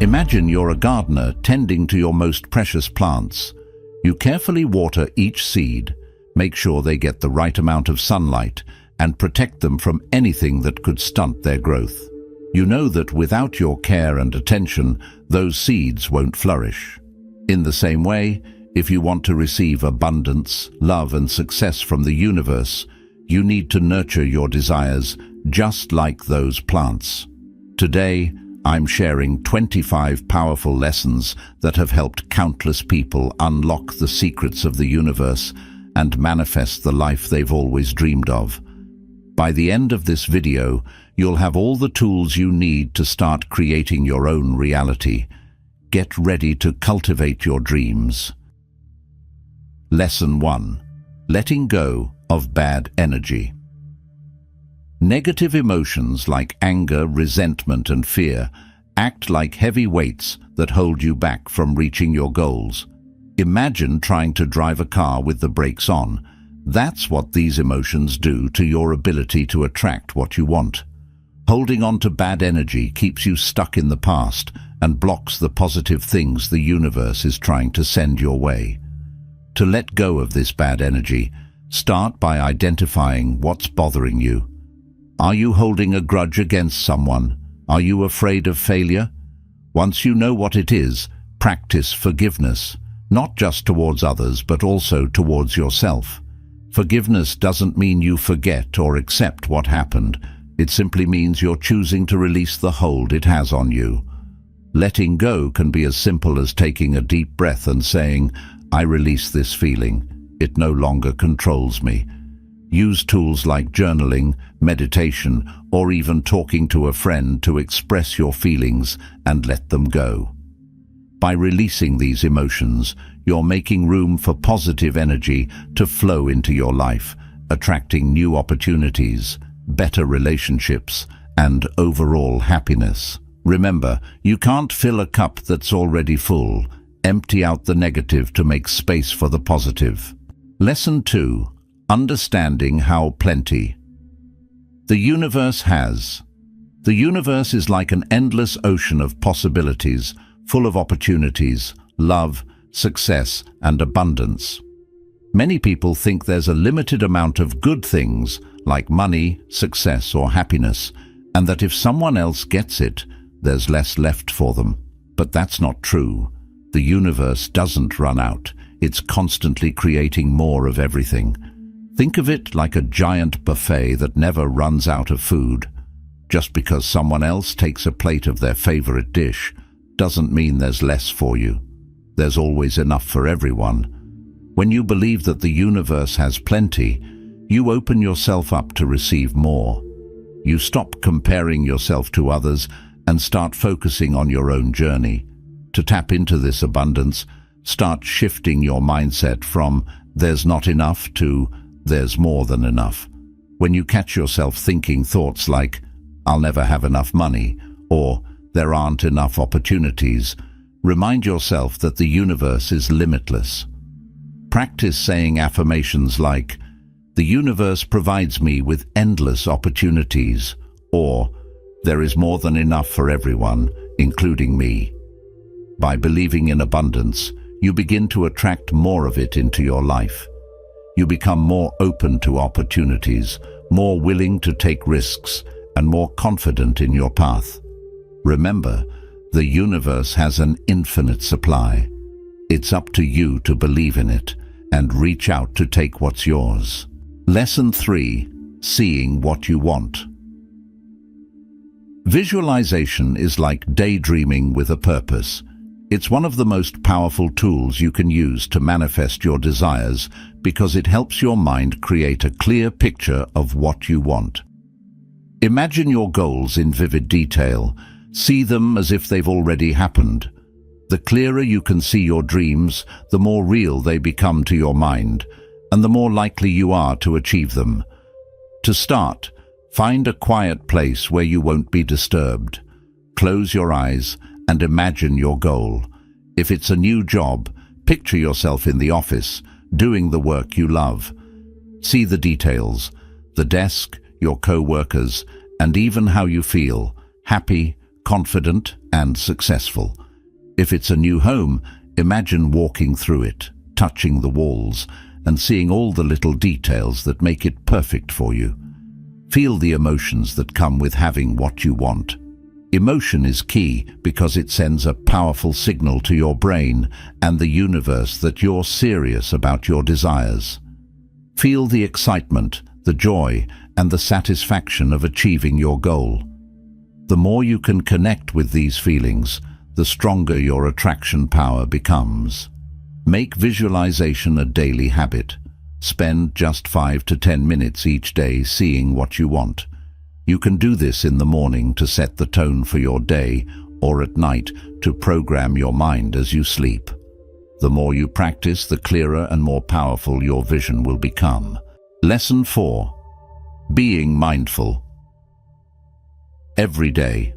Imagine you're a gardener tending to your most precious plants. You carefully water each seed, make sure they get the right amount of sunlight, and protect them from anything that could stunt their growth. You know that without your care and attention, those seeds won't flourish. In the same way, if you want to receive abundance, love, and success from the universe, you need to nurture your desires just like those plants. Today, I'm sharing 25 powerful lessons that have helped countless people unlock the secrets of the universe and manifest the life they've always dreamed of. By the end of this video, you'll have all the tools you need to start creating your own reality. Get ready to cultivate your dreams. Lesson 1. Letting go of bad energy. Negative emotions like anger, resentment, and fear act like heavy weights that hold you back from reaching your goals. Imagine trying to drive a car with the brakes on. That's what these emotions do to your ability to attract what you want. Holding on to bad energy keeps you stuck in the past and blocks the positive things the universe is trying to send your way. To let go of this bad energy, start by identifying what's bothering you. Are you holding a grudge against someone? Are you afraid of failure? Once you know what it is, practice forgiveness, not just towards others, but also towards yourself. Forgiveness doesn't mean you forget or accept what happened. It simply means you're choosing to release the hold it has on you. Letting go can be as simple as taking a deep breath and saying, "I release this feeling. It no longer controls me." Use tools like journaling, meditation, or even talking to a friend to express your feelings and let them go. By releasing these emotions, you're making room for positive energy to flow into your life, attracting new opportunities, better relationships, and overall happiness. Remember, you can't fill a cup that's already full. Empty out the negative to make space for the positive. Lesson 2. Understanding how plenty. The universe is like an endless ocean of possibilities, full of opportunities, love, success, and abundance. Many people think there's a limited amount of good things, like money, success, or happiness, and that if someone else gets it, there's less left for them. But that's not true. The universe doesn't run out. It's constantly creating more of everything. Think of it like a giant buffet that never runs out of food. Just because someone else takes a plate of their favorite dish doesn't mean there's less for you. There's always enough for everyone. When you believe that the universe has plenty, you open yourself up to receive more. You stop comparing yourself to others and start focusing on your own journey. To tap into this abundance, start shifting your mindset from "there's not enough" to "there's more than enough." When you catch yourself thinking thoughts like, "I'll never have enough money," or "there aren't enough opportunities," remind yourself that the universe is limitless. Practice saying affirmations like, "The universe provides me with endless opportunities," or "there is more than enough for everyone, including me." By believing in abundance, you begin to attract more of it into your life. You become more open to opportunities, more willing to take risks, and more confident in your path. Remember, the universe has an infinite supply. It's up to you to believe in it and reach out to take what's yours. Lesson 3. Seeing what you want. Visualization is like daydreaming with a purpose. It's one of the most powerful tools you can use to manifest your desires because it helps your mind create a clear picture of what you want. Imagine your goals in vivid detail. See them as if they've already happened. The clearer you can see your dreams, the more real they become to your mind, and the more likely you are to achieve them. To start, find a quiet place where you won't be disturbed. Close your eyes and imagine your goal. If it's a new job, picture yourself in the office, doing the work you love. See the details, the desk, your co-workers, and even how you feel, happy, confident and successful. If it's a new home, imagine walking through it, touching the walls, and seeing all the little details that make it perfect for you. Feel the emotions that come with having what you want. Emotion is key because it sends a powerful signal to your brain and the universe that you're serious about your desires. Feel the excitement, the joy, and the satisfaction of achieving your goal. The more you can connect with these feelings, the stronger your attraction power becomes. Make visualization a daily habit. Spend just 5 to 10 minutes each day seeing what you want. You can do this in the morning to set the tone for your day, or at night to program your mind as you sleep. The more you practice, the clearer and more powerful your vision will become. Lesson 4. Being mindful. Every day.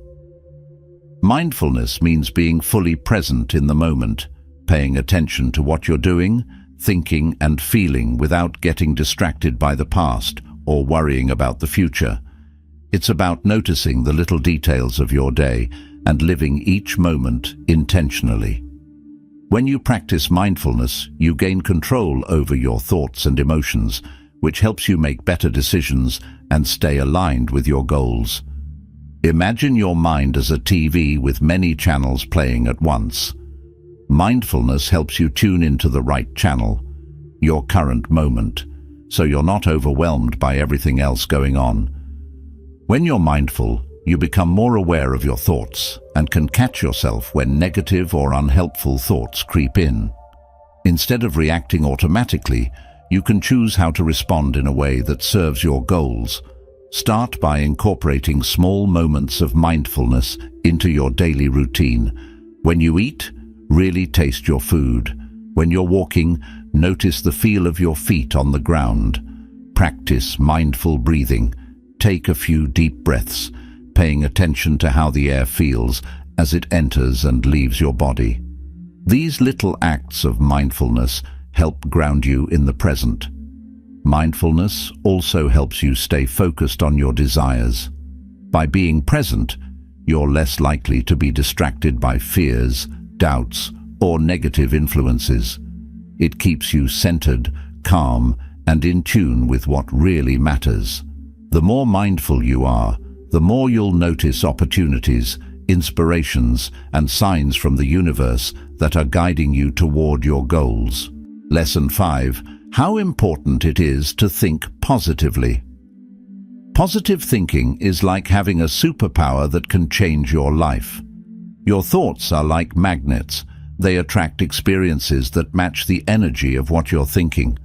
Mindfulness means being fully present in the moment, paying attention to what you're doing, thinking and feeling without getting distracted by the past or worrying about the future. It's about noticing the little details of your day and living each moment intentionally. When you practice mindfulness, you gain control over your thoughts and emotions, which helps you make better decisions and stay aligned with your goals. Imagine your mind as a TV with many channels playing at once. Mindfulness helps you tune into the right channel, your current moment, so you're not overwhelmed by everything else going on. When you're mindful, you become more aware of your thoughts and can catch yourself when negative or unhelpful thoughts creep in. Instead of reacting automatically, you can choose how to respond in a way that serves your goals. Start by incorporating small moments of mindfulness into your daily routine. When you eat, really taste your food. When you're walking, notice the feel of your feet on the ground. Practice mindful breathing. Take a few deep breaths, paying attention to how the air feels as it enters and leaves your body. These little acts of mindfulness help ground you in the present. Mindfulness also helps you stay focused on your desires. By being present, you're less likely to be distracted by fears, doubts, or negative influences. It keeps you centered, calm, and in tune with what really matters. The more mindful you are, the more you'll notice opportunities, inspirations, and signs from the universe that are guiding you toward your goals. Lesson 5. How important it is to think positively. Positive thinking is like having a superpower that can change your life. Your thoughts are like magnets. They attract experiences that match the energy of what you're thinking.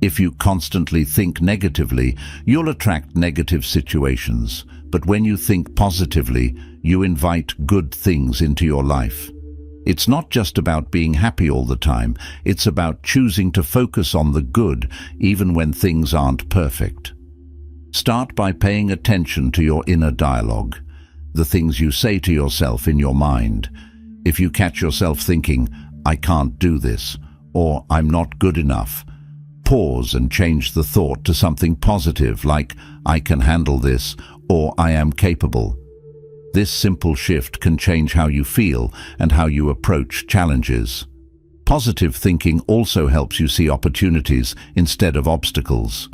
If you constantly think negatively, you'll attract negative situations. But when you think positively, you invite good things into your life. It's not just about being happy all the time. It's about choosing to focus on the good, even when things aren't perfect. Start by paying attention to your inner dialogue, the things you say to yourself in your mind. If you catch yourself thinking, "I can't do this," or "I'm not good enough," pause and change the thought to something positive like, "I can handle this," or "I am capable." This simple shift can change how you feel and how you approach challenges. Positive thinking also helps you see opportunities instead of obstacles.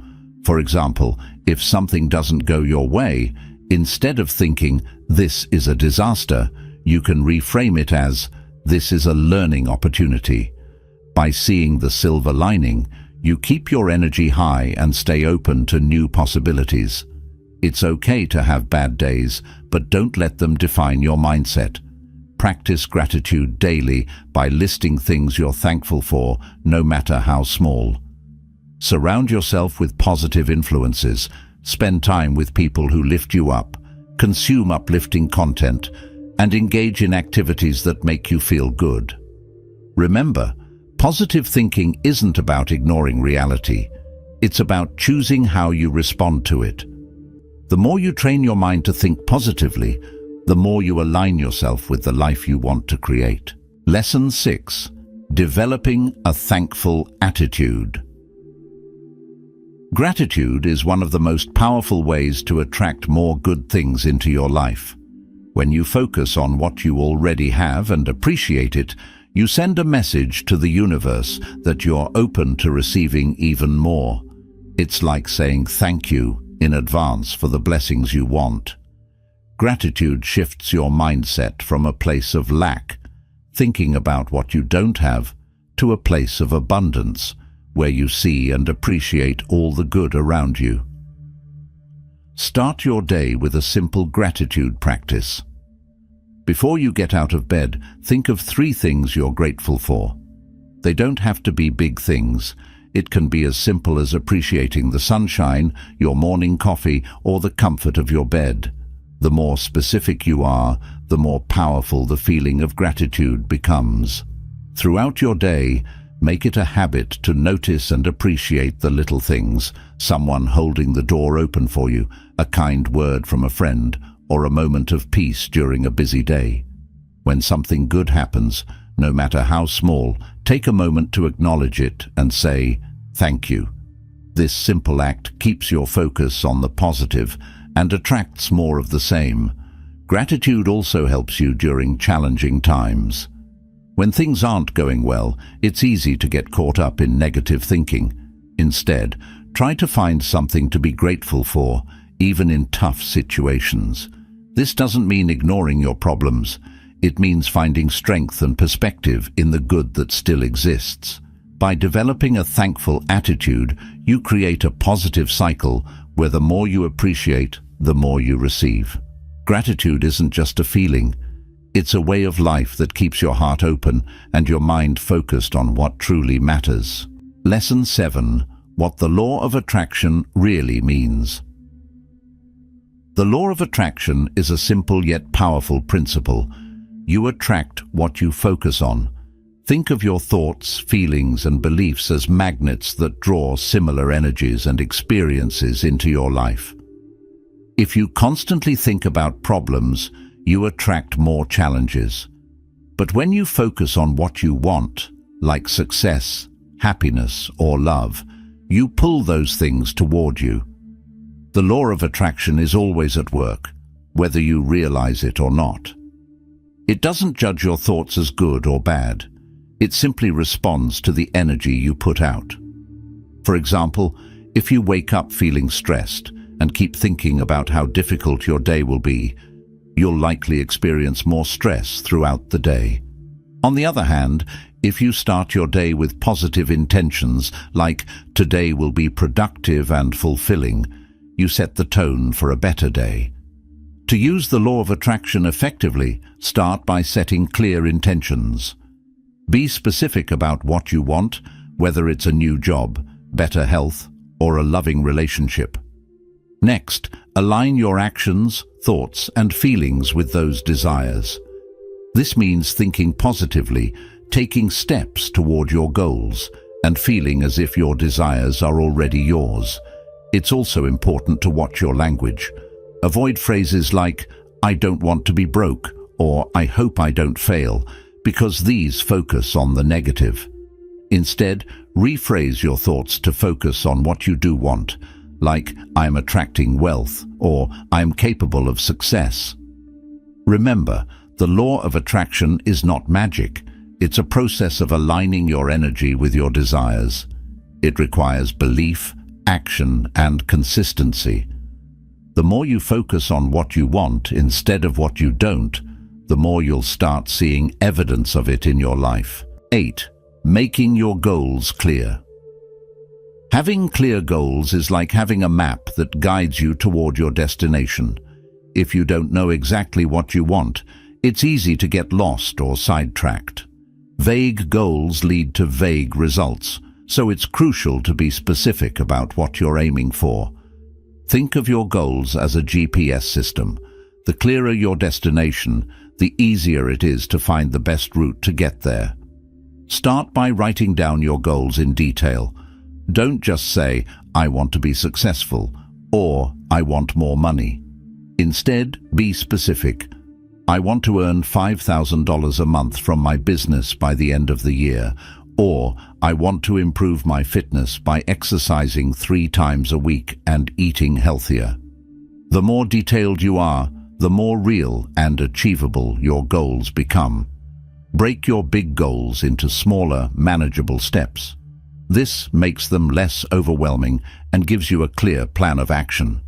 For example, if something doesn't go your way, instead of thinking, "This is a disaster," you can reframe it as, "This is a learning opportunity." By seeing the silver lining, you keep your energy high and stay open to new possibilities. It's okay to have bad days, but don't let them define your mindset. Practice gratitude daily by listing things you're thankful for, no matter how small. Surround yourself with positive influences. Spend time with people who lift you up. Consume uplifting content, and engage in activities that make you feel good. Remember, positive thinking isn't about ignoring reality. It's about choosing how you respond to it. The more you train your mind to think positively, the more you align yourself with the life you want to create. Lesson 6. Developing a thankful attitude. Gratitude is one of the most powerful ways to attract more good things into your life. When you focus on what you already have and appreciate it, you send a message to the universe that you're open to receiving even more. It's like saying thank you in advance for the blessings you want. Gratitude shifts your mindset from a place of lack, thinking about what you don't have, to a place of abundance, where you see and appreciate all the good around you. Start your day with a simple gratitude practice. Before you get out of bed, think of 3 things you're grateful for. They don't have to be big things. It can be as simple as appreciating the sunshine, your morning coffee, or the comfort of your bed. The more specific you are, the more powerful the feeling of gratitude becomes. Throughout your day, make it a habit to notice and appreciate the little things: someone holding the door open for you, a kind word from a friend, or a moment of peace during a busy day. When something good happens, no matter how small, take a moment to acknowledge it and say, "Thank you." This simple act keeps your focus on the positive and attracts more of the same. Gratitude also helps you during challenging times. When things aren't going well, it's easy to get caught up in negative thinking. Instead, try to find something to be grateful for, even in tough situations. This doesn't mean ignoring your problems. It means finding strength and perspective in the good that still exists. By developing a thankful attitude, you create a positive cycle where the more you appreciate, the more you receive. Gratitude isn't just a feeling. It's a way of life that keeps your heart open and your mind focused on what truly matters. Lesson 7. What the law of attraction really means. The law of attraction is a simple yet powerful principle. You attract what you focus on. Think of your thoughts, feelings, and beliefs as magnets that draw similar energies and experiences into your life. If you constantly think about problems, you attract more challenges. But when you focus on what you want, like success, happiness, or love, you pull those things toward you. The law of attraction is always at work, whether you realize it or not. It doesn't judge your thoughts as good or bad. It simply responds to the energy you put out. For example, if you wake up feeling stressed and keep thinking about how difficult your day will be, you'll likely experience more stress throughout the day. On the other hand, if you start your day with positive intentions, like "today will be productive and fulfilling," you set the tone for a better day. To use the law of attraction effectively, start by setting clear intentions. Be specific about what you want, whether it's a new job, better health, or a loving relationship. Next, align your actions, thoughts, and feelings with those desires. This means thinking positively, taking steps toward your goals, and feeling as if your desires are already yours. It's also important to watch your language. Avoid phrases like, "I don't want to be broke," or "I hope I don't fail," because these focus on the negative. Instead, rephrase your thoughts to focus on what you do want, like "I'm attracting wealth," or "I'm capable of success." Remember, the law of attraction is not magic. It's a process of aligning your energy with your desires. It requires belief, action, and consistency. The more you focus on what you want instead of what you don't, the more you'll start seeing evidence of it in your life. 8. Making your goals clear. Having clear goals is like having a map that guides you toward your destination. If you don't know exactly what you want, it's easy to get lost or sidetracked. Vague goals lead to vague results, so it's crucial to be specific about what you're aiming for. Think of your goals as a GPS system. The clearer your destination, the easier it is to find the best route to get there. Start by writing down your goals in detail. Don't just say, "I want to be successful," or "I want more money." Instead, be specific. "I want to earn $5,000 a month from my business by the end of the year," or "I want to improve my fitness by exercising 3 times a week and eating healthier." The more detailed you are, the more real and achievable your goals become. Break your big goals into smaller, manageable steps. This makes them less overwhelming and gives you a clear plan of action.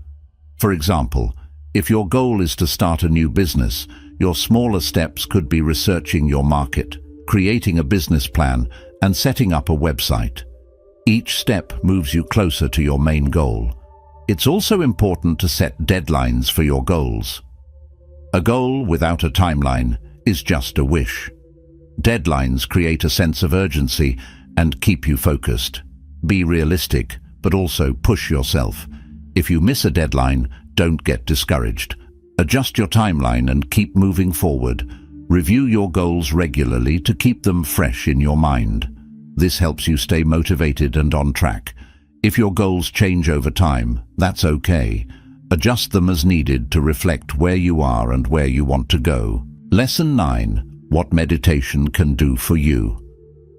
For example, if your goal is to start a new business, your smaller steps could be researching your market, creating a business plan, and setting up a website. Each step moves you closer to your main goal. It's also important to set deadlines for your goals. A goal without a timeline is just a wish. Deadlines create a sense of urgency and keep you focused. Be realistic, but also push yourself. If you miss a deadline, don't get discouraged. Adjust your timeline and keep moving forward. Review your goals regularly to keep them fresh in your mind. This helps you stay motivated and on track. If your goals change over time, that's okay. Adjust them as needed to reflect where you are and where you want to go. Lesson 9. What meditation can do for you.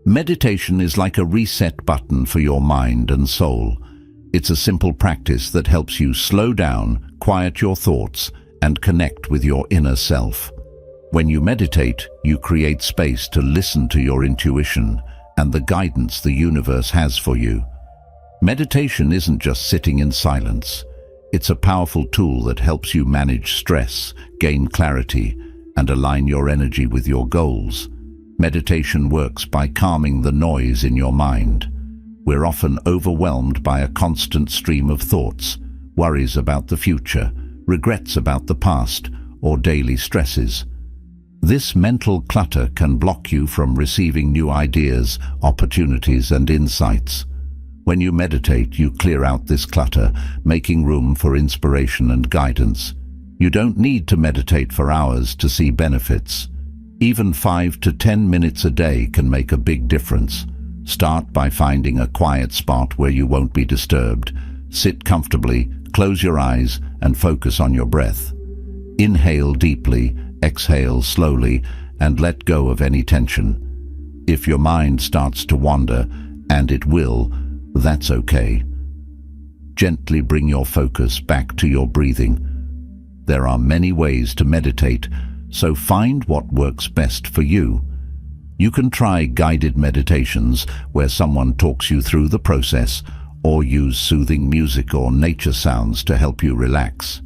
Meditation is like a reset button for your mind and soul. It's a simple practice that helps you slow down, quiet your thoughts, and connect with your inner self. When you meditate, you create space to listen to your intuition and the guidance the universe has for you. Meditation isn't just sitting in silence. It's a powerful tool that helps you manage stress, gain clarity, and align your energy with your goals. Meditation works by calming the noise in your mind. We're often overwhelmed by a constant stream of thoughts, worries about the future, regrets about the past, or daily stresses. This mental clutter can block you from receiving new ideas, opportunities, and insights. When you meditate, you clear out this clutter, making room for inspiration and guidance. You don't need to meditate for hours to see benefits. Even 5 to 10 minutes a day can make a big difference. Start by finding a quiet spot where you won't be disturbed. Sit comfortably, close your eyes, and focus on your breath. Inhale deeply, exhale slowly, and let go of any tension. If your mind starts to wander, and it will, that's okay. Gently bring your focus back to your breathing. There are many ways to meditate, so find what works best for you. You can try guided meditations where someone talks you through the process, or use soothing music or nature sounds to help you relax.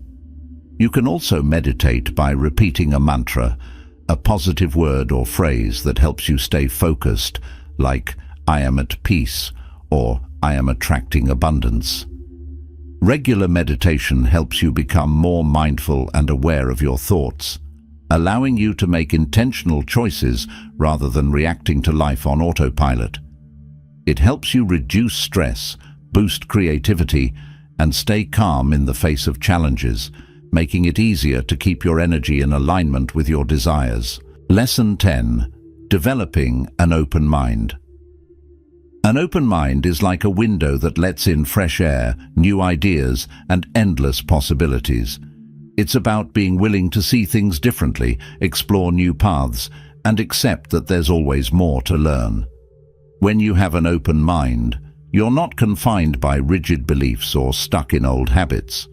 You can also meditate by repeating a mantra, a positive word or phrase that helps you stay focused, like "I am at peace" or "I am attracting abundance." Regular meditation helps you become more mindful and aware of your thoughts, allowing you to make intentional choices rather than reacting to life on autopilot. It helps you reduce stress, boost creativity, and stay calm in the face of challenges, making it easier to keep your energy in alignment with your desires. Lesson 10. Developing an open mind. An open mind is like a window that lets in fresh air, new ideas, and endless possibilities. It's about being willing to see things differently, explore new paths, and accept that there's always more to learn. When you have an open mind, you're not confined by rigid beliefs or stuck in old habits.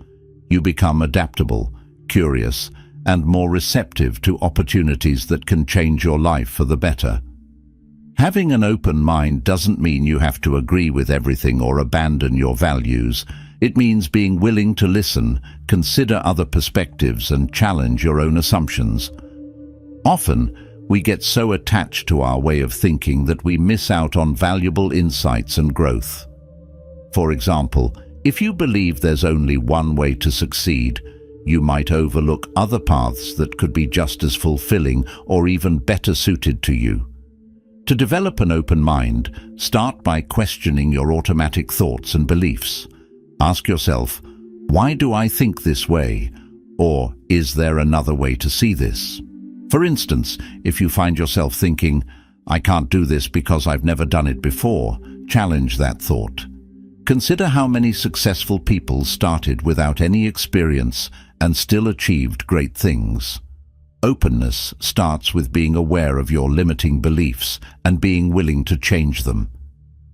You become adaptable, curious, and more receptive to opportunities that can change your life for the better. Having an open mind doesn't mean you have to agree with everything or abandon your values. It means being willing to listen, consider other perspectives, and challenge your own assumptions. Often, we get so attached to our way of thinking that we miss out on valuable insights and growth. For example, if you believe there's only one way to succeed, you might overlook other paths that could be just as fulfilling or even better suited to you. To develop an open mind, start by questioning your automatic thoughts and beliefs. Ask yourself, why do I think this way? Or is there another way to see this? For instance, if you find yourself thinking, I can't do this because I've never done it before, challenge that thought. Consider how many successful people started without any experience and still achieved great things. Openness starts with being aware of your limiting beliefs and being willing to change them.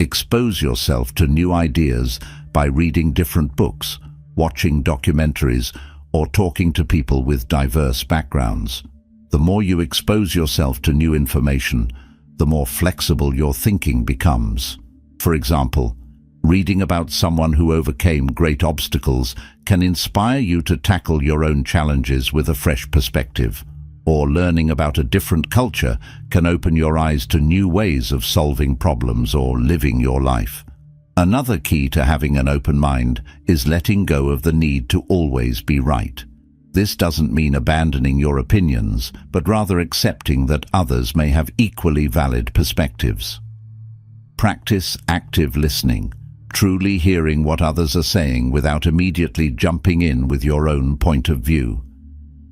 Expose yourself to new ideas by reading different books, watching documentaries, or talking to people with diverse backgrounds. The more you expose yourself to new information, the more flexible your thinking becomes. For example, reading about someone who overcame great obstacles can inspire you to tackle your own challenges with a fresh perspective. Or learning about a different culture can open your eyes to new ways of solving problems or living your life. Another key to having an open mind is letting go of the need to always be right. This doesn't mean abandoning your opinions, but rather accepting that others may have equally valid perspectives. Practice active listening, truly hearing what others are saying without immediately jumping in with your own point of view.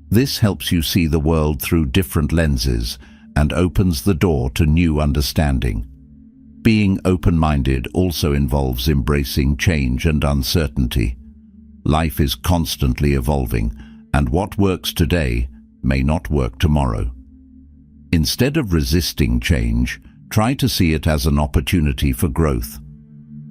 This helps you see the world through different lenses and opens the door to new understanding. Being open-minded also involves embracing change and uncertainty. Life is constantly evolving, and what works today may not work tomorrow. Instead of resisting change, try to see it as an opportunity for growth.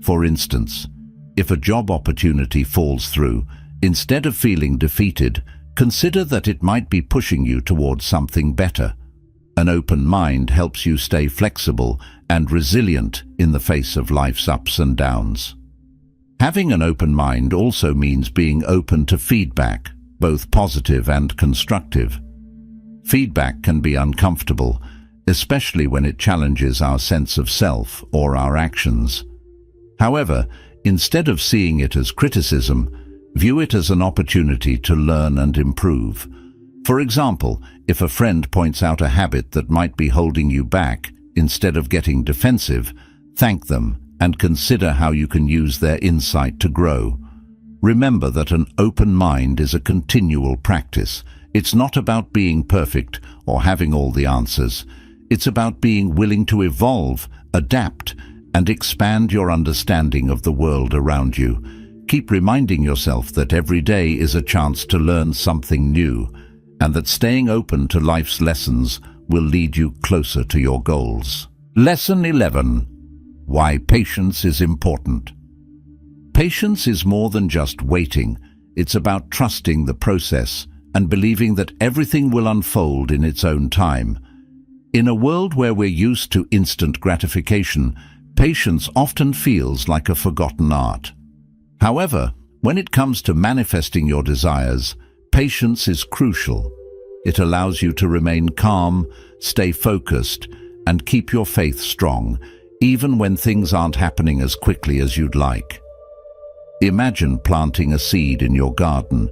For instance, if a job opportunity falls through, instead of feeling defeated, consider that it might be pushing you towards something better. An open mind helps you stay flexible and resilient in the face of life's ups and downs. Having an open mind also means being open to feedback, both positive and constructive. Feedback can be uncomfortable, especially when it challenges our sense of self or our actions. However, instead of seeing it as criticism, view it as an opportunity to learn and improve. For example, if a friend points out a habit that might be holding you back, instead of getting defensive, thank them and consider how you can use their insight to grow. Remember that an open mind is a continual practice. It's not about being perfect or having all the answers. It's about being willing to evolve, adapt, and expand your understanding of the world around you. Keep reminding yourself that every day is a chance to learn something new, and that staying open to life's lessons will lead you closer to your goals. Lesson 11. Why patience is important. Patience is more than just waiting. It's about trusting the process and believing that everything will unfold in its own time. In a world where we're used to instant gratification, patience often feels like a forgotten art. However, when it comes to manifesting your desires, patience is crucial. It allows you to remain calm, stay focused, and keep your faith strong, even when things aren't happening as quickly as you'd like. Imagine planting a seed in your garden.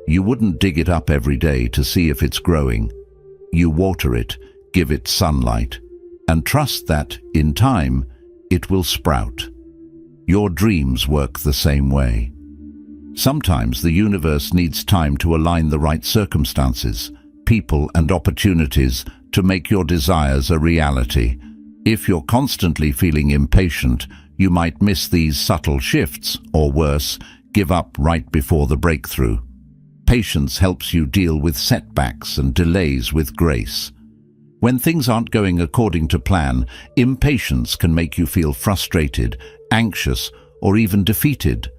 You wouldn't dig it up every day to see if it's growing. You water it, give it sunlight, and trust that, in time, it will sprout. Your dreams work the same way. Sometimes the universe needs time to align the right circumstances, people, and opportunities to make your desires a reality. If you're constantly feeling impatient, you might miss these subtle shifts, or worse, give up right before the breakthrough. Patience helps you deal with setbacks and delays with grace. When things aren't going according to plan, impatience can make you feel frustrated, anxious, or even defeated.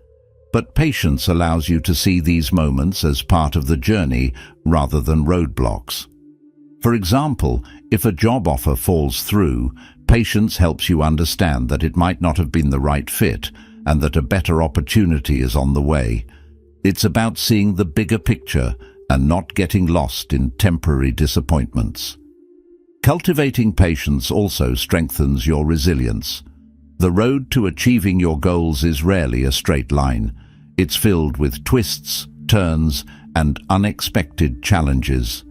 But patience allows you to see these moments as part of the journey rather than roadblocks. For example, if a job offer falls through, patience helps you understand that it might not have been the right fit and that a better opportunity is on the way. It's about seeing the bigger picture and not getting lost in temporary disappointments. Cultivating patience also strengthens your resilience. The road to achieving your goals is rarely a straight line. It's filled with twists, turns, and unexpected challenges.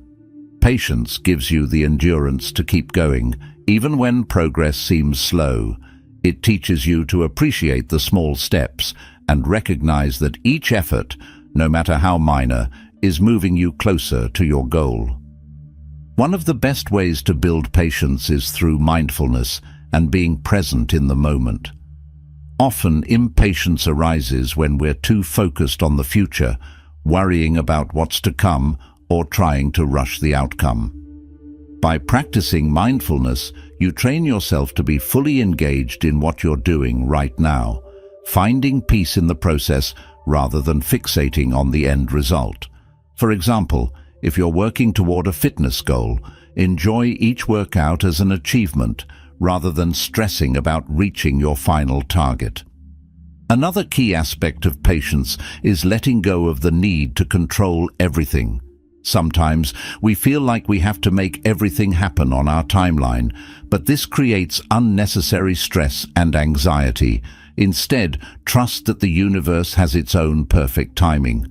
Patience gives you the endurance to keep going, even when progress seems slow. It teaches you to appreciate the small steps and recognize that each effort, no matter how minor, is moving you closer to your goal. One of the best ways to build patience is through mindfulness and being present in the moment. Often, impatience arises when we're too focused on the future, worrying about what's to come or trying to rush the outcome. By practicing mindfulness, you train yourself to be fully engaged in what you're doing right now, finding peace in the process rather than fixating on the end result. For example, if you're working toward a fitness goal, enjoy each workout as an achievement rather than stressing about reaching your final target. Another key aspect of patience is letting go of the need to control everything. Sometimes we feel like we have to make everything happen on our timeline, but this creates unnecessary stress and anxiety. Instead, trust that the universe has its own perfect timing.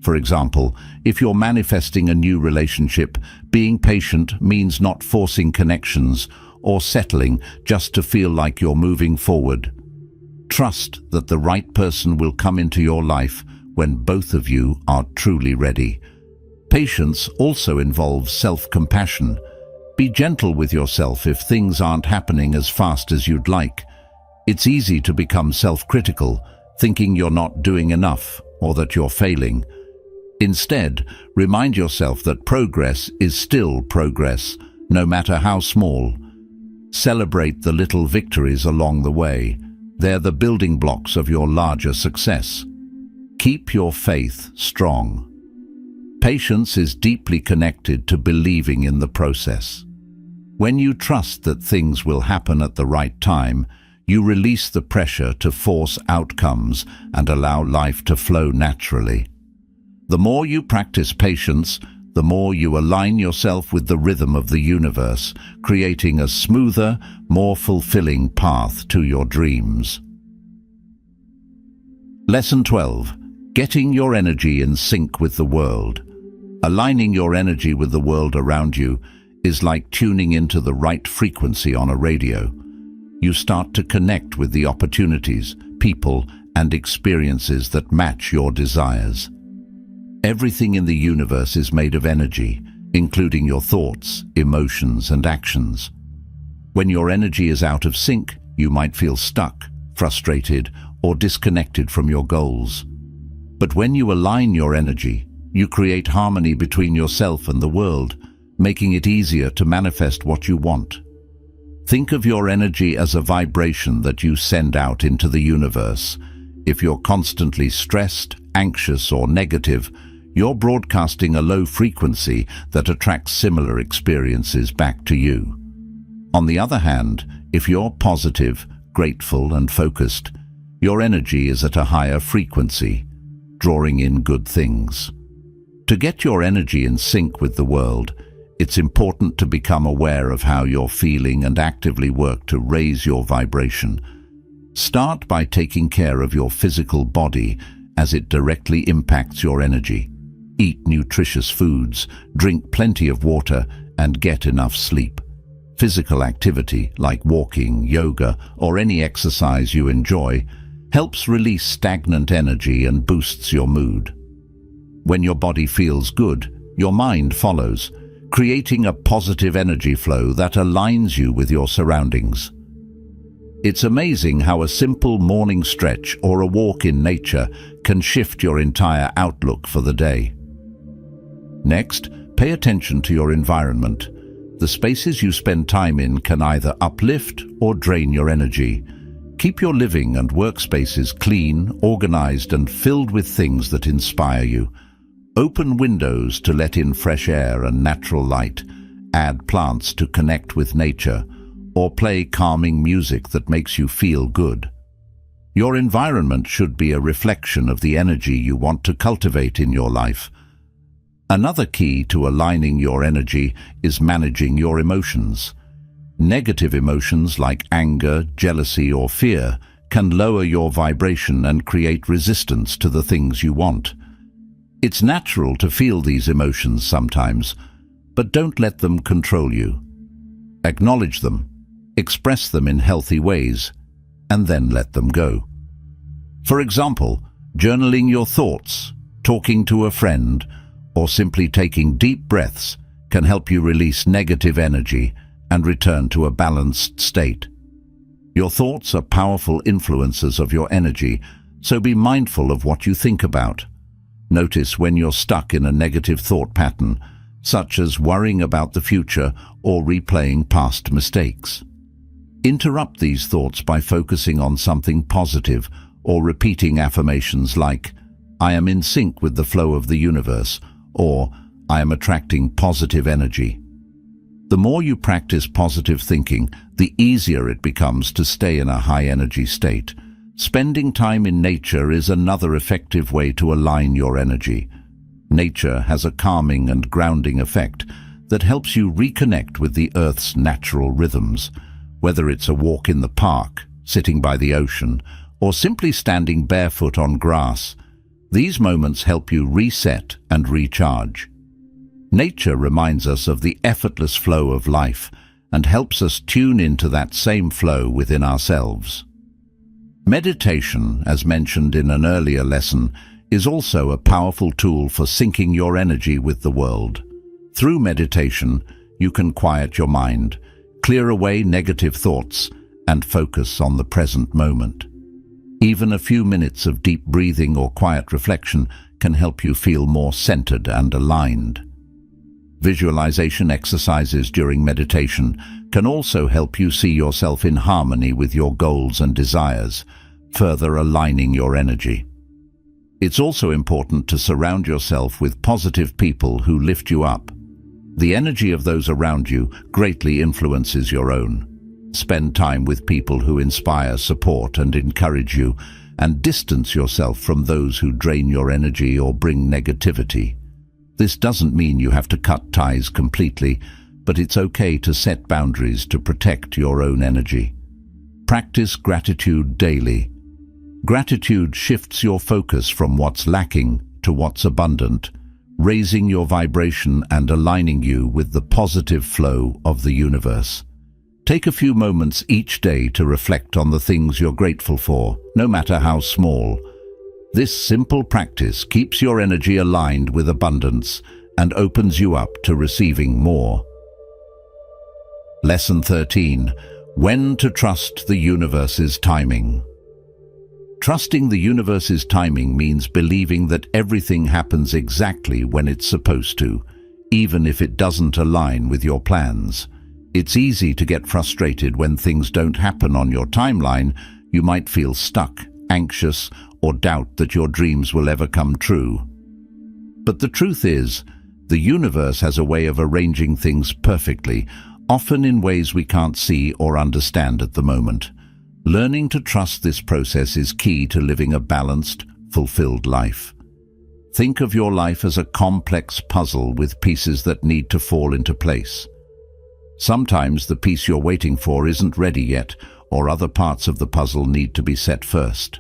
For example, if you're manifesting a new relationship, being patient means not forcing connections or settling just to feel like you're moving forward. Trust that the right person will come into your life when both of you are truly ready. Patience also involves self-compassion. Be gentle with yourself if things aren't happening as fast as you'd like. It's easy to become self-critical, thinking you're not doing enough or that you're failing. Instead, remind yourself that progress is still progress, no matter how small. Celebrate the little victories along the way. They're the building blocks of your larger success. Keep your faith strong. Patience is deeply connected to believing in the process. When you trust that things will happen at the right time, you release the pressure to force outcomes and allow life to flow naturally. The more you practice patience, the more you align yourself with the rhythm of the universe, creating a smoother, more fulfilling path to your dreams. Lesson 12. Getting your energy in sync with the world. Aligning your energy with the world around you is like tuning into the right frequency on a radio. You start to connect with the opportunities, people, and experiences that match your desires. Everything in the universe is made of energy, including your thoughts, emotions, and actions. When your energy is out of sync, you might feel stuck, frustrated, or disconnected from your goals. But when you align your energy, you create harmony between yourself and the world, making it easier to manifest what you want. Think of your energy as a vibration that you send out into the universe. If you're constantly stressed, anxious, or negative, you're broadcasting a low frequency that attracts similar experiences back to you. On the other hand, if you're positive, grateful, and focused, your energy is at a higher frequency, drawing in good things. To get your energy in sync with the world, it's important to become aware of how you're feeling and actively work to raise your vibration. Start by taking care of your physical body, as it directly impacts your energy. Eat nutritious foods, drink plenty of water, and get enough sleep. Physical activity, like walking, yoga, or any exercise you enjoy, helps release stagnant energy and boosts your mood. When your body feels good, your mind follows, creating a positive energy flow that aligns you with your surroundings. It's amazing how a simple morning stretch or a walk in nature can shift your entire outlook for the day. Next, pay attention to your environment. The spaces you spend time in can either uplift or drain your energy. Keep your living and workspaces clean, organized, and filled with things that inspire you. Open windows to let in fresh air and natural light. Add plants to connect with nature, or play calming music that makes you feel good. Your environment should be a reflection of the energy you want to cultivate in your life. Another key to aligning your energy is managing your emotions. Negative emotions like anger, jealousy, or fear can lower your vibration and create resistance to the things you want. It's natural to feel these emotions sometimes, but don't let them control you. Acknowledge them, express them in healthy ways, and then let them go. For example, journaling your thoughts, talking to a friend, or simply taking deep breaths can help you release negative energy and return to a balanced state. Your thoughts are powerful influencers of your energy, so be mindful of what you think about. Notice when you're stuck in a negative thought pattern, such as worrying about the future or replaying past mistakes. Interrupt these thoughts by focusing on something positive or repeating affirmations like, "I am in sync with the flow of the universe," or "I am attracting positive energy." The more you practice positive thinking, the easier it becomes to stay in a high-energy state. Spending time in nature is another effective way to align your energy. Nature has a calming and grounding effect that helps you reconnect with the Earth's natural rhythms. Whether it's a walk in the park, sitting by the ocean, or simply standing barefoot on grass, these moments help you reset and recharge. Nature reminds us of the effortless flow of life and helps us tune into that same flow within ourselves. Meditation, as mentioned in an earlier lesson, is also a powerful tool for syncing your energy with the world. Through meditation, you can quiet your mind, clear away negative thoughts, and focus on the present moment. Even a few minutes of deep breathing or quiet reflection can help you feel more centered and aligned. Visualization exercises during meditation can also help you see yourself in harmony with your goals and desires, further aligning your energy. It's also important to surround yourself with positive people who lift you up. The energy of those around you greatly influences your own. Spend time with people who inspire, support, and encourage you, and distance yourself from those who drain your energy or bring negativity. This doesn't mean you have to cut ties completely, but it's okay to set boundaries to protect your own energy. Practice gratitude daily. Gratitude shifts your focus from what's lacking to what's abundant, raising your vibration and aligning you with the positive flow of the universe. Take a few moments each day to reflect on the things you're grateful for, no matter how small. This simple practice keeps your energy aligned with abundance and opens you up to receiving more. Lesson 13. When to trust the universe's timing. Trusting the universe's timing means believing that everything happens exactly when it's supposed to, even if it doesn't align with your plans. It's easy to get frustrated when things don't happen on your timeline. You might feel stuck, anxious, or doubt that your dreams will ever come true. But the truth is, the universe has a way of arranging things perfectly, often in ways we can't see or understand at the moment. Learning to trust this process is key to living a balanced, fulfilled life. Think of your life as a complex puzzle with pieces that need to fall into place. Sometimes the piece you're waiting for isn't ready yet, or other parts of the puzzle need to be set first.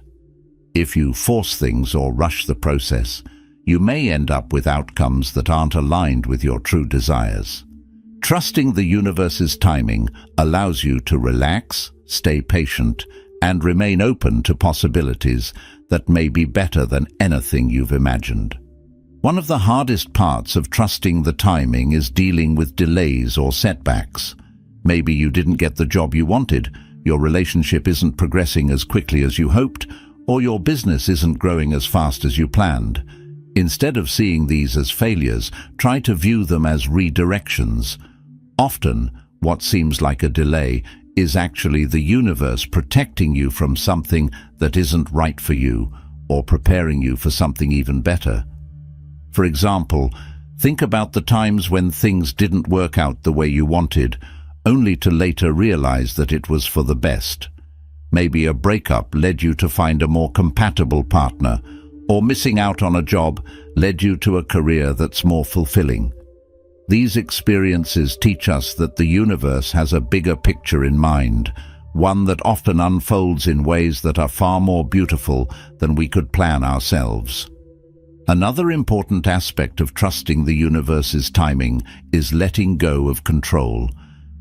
If you force things or rush the process, you may end up with outcomes that aren't aligned with your true desires. Trusting the universe's timing allows you to relax, stay patient, and remain open to possibilities that may be better than anything you've imagined. One of the hardest parts of trusting the timing is dealing with delays or setbacks. Maybe you didn't get the job you wanted, your relationship isn't progressing as quickly as you hoped, or your business isn't growing as fast as you planned. Instead of seeing these as failures, try to view them as redirections. Often, what seems like a delay is actually the universe protecting you from something that isn't right for you, or preparing you for something even better. For example, think about the times when things didn't work out the way you wanted, only to later realize that it was for the best. Maybe a breakup led you to find a more compatible partner, or missing out on a job led you to a career that's more fulfilling. These experiences teach us that the universe has a bigger picture in mind, one that often unfolds in ways that are far more beautiful than we could plan ourselves. Another important aspect of trusting the universe's timing is letting go of control.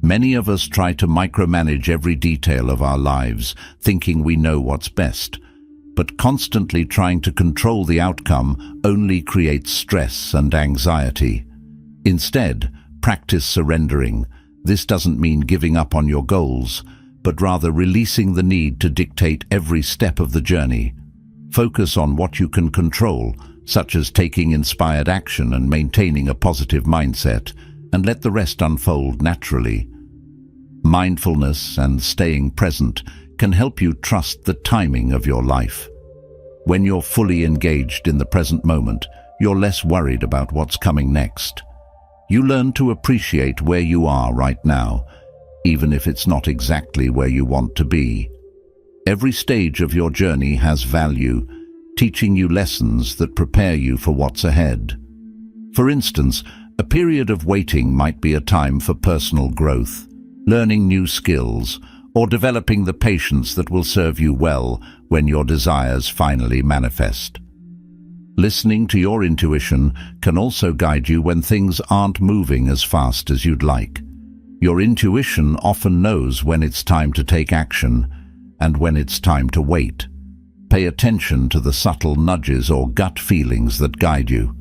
Many of us try to micromanage every detail of our lives, thinking we know what's best. But constantly trying to control the outcome only creates stress and anxiety. Instead, practice surrendering. This doesn't mean giving up on your goals, but rather releasing the need to dictate every step of the journey. Focus on what you can control, such as taking inspired action and maintaining a positive mindset, and let the rest unfold naturally. Mindfulness and staying present can help you trust the timing of your life. When you're fully engaged in the present moment, you're less worried about what's coming next. You learn to appreciate where you are right now, even if it's not exactly where you want to be. Every stage of your journey has value, teaching you lessons that prepare you for what's ahead. For instance, a period of waiting might be a time for personal growth, learning new skills, or developing the patience that will serve you well when your desires finally manifest. Listening to your intuition can also guide you when things aren't moving as fast as you'd like. Your intuition often knows when it's time to take action and when it's time to wait. Pay attention to the subtle nudges or gut feelings that guide you.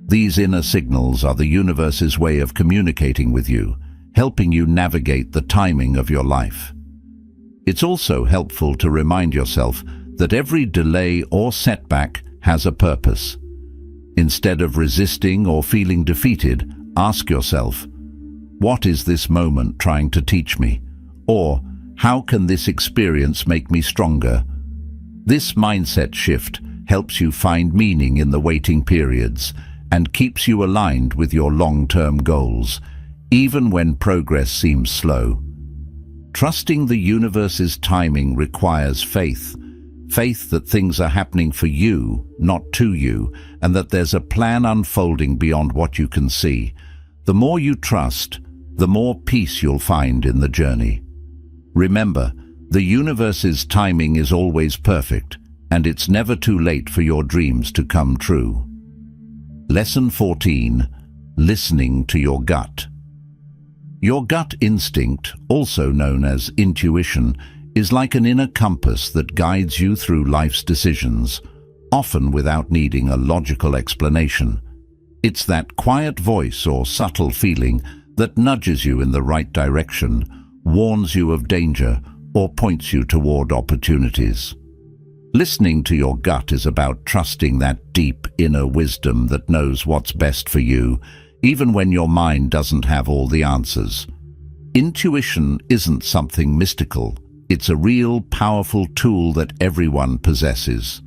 These inner signals are the universe's way of communicating with you, helping you navigate the timing of your life. It's also helpful to remind yourself that every delay or setback has a purpose. Instead of resisting or feeling defeated, ask yourself, what is this moment trying to teach me? Or, how can this experience make me stronger? This mindset shift helps you find meaning in the waiting periods and keeps you aligned with your long-term goals, even when progress seems slow. Trusting the universe's timing requires faith. Faith that things are happening for you, not to you, and that there's a plan unfolding beyond what you can see. The more you trust, the more peace you'll find in the journey. Remember, the universe's timing is always perfect, and it's never too late for your dreams to come true. Lesson 14. Listening to your gut. Your gut instinct, also known as intuition, is like an inner compass that guides you through life's decisions, often without needing a logical explanation. It's that quiet voice or subtle feeling that nudges you in the right direction, warns you of danger, or points you toward opportunities. Listening to your gut is about trusting that deep inner wisdom that knows what's best for you, even when your mind doesn't have all the answers. Intuition isn't something mystical. It's a real, powerful tool that everyone possesses.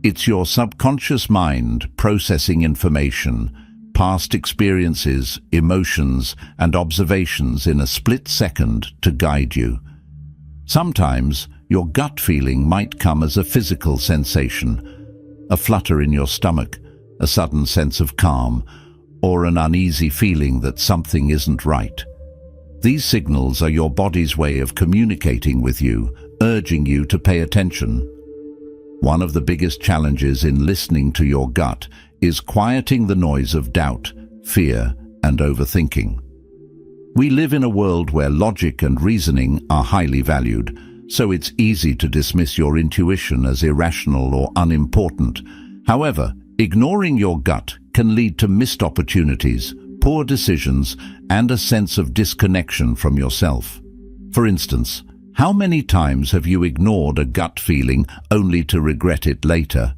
It's your subconscious mind processing information, past experiences, emotions, and observations in a split second to guide you. Sometimes, your gut feeling might come as a physical sensation, a flutter in your stomach, a sudden sense of calm, or an uneasy feeling that something isn't right. These signals are your body's way of communicating with you, urging you to pay attention. One of the biggest challenges in listening to your gut is quieting the noise of doubt, fear, and overthinking. We live in a world where logic and reasoning are highly valued, so it's easy to dismiss your intuition as irrational or unimportant. However, ignoring your gut can lead to missed opportunities, poor decisions, and a sense of disconnection from yourself. For instance, how many times have you ignored a gut feeling only to regret it later?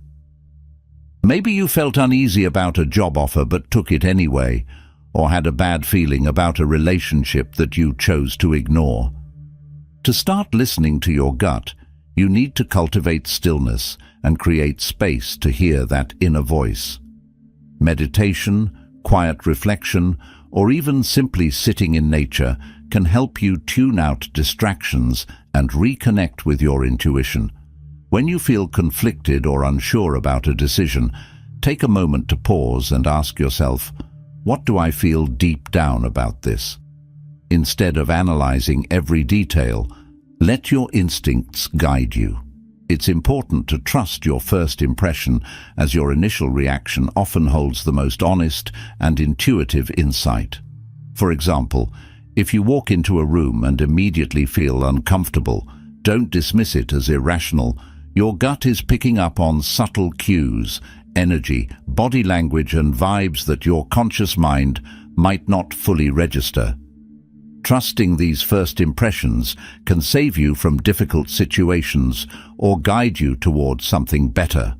Maybe you felt uneasy about a job offer but took it anyway, or had a bad feeling about a relationship that you chose to ignore. To start listening to your gut, you need to cultivate stillness and create space to hear that inner voice. Meditation, quiet reflection, or even simply sitting in nature can help you tune out distractions and reconnect with your intuition. When you feel conflicted or unsure about a decision, take a moment to pause and ask yourself, what do I feel deep down about this? Instead of analyzing every detail, let your instincts guide you. It's important to trust your first impression, as your initial reaction often holds the most honest and intuitive insight. For example, if you walk into a room and immediately feel uncomfortable, don't dismiss it as irrational. Your gut is picking up on subtle cues, energy, body language, and vibes that your conscious mind might not fully register. Trusting these first impressions can save you from difficult situations or guide you towards something better.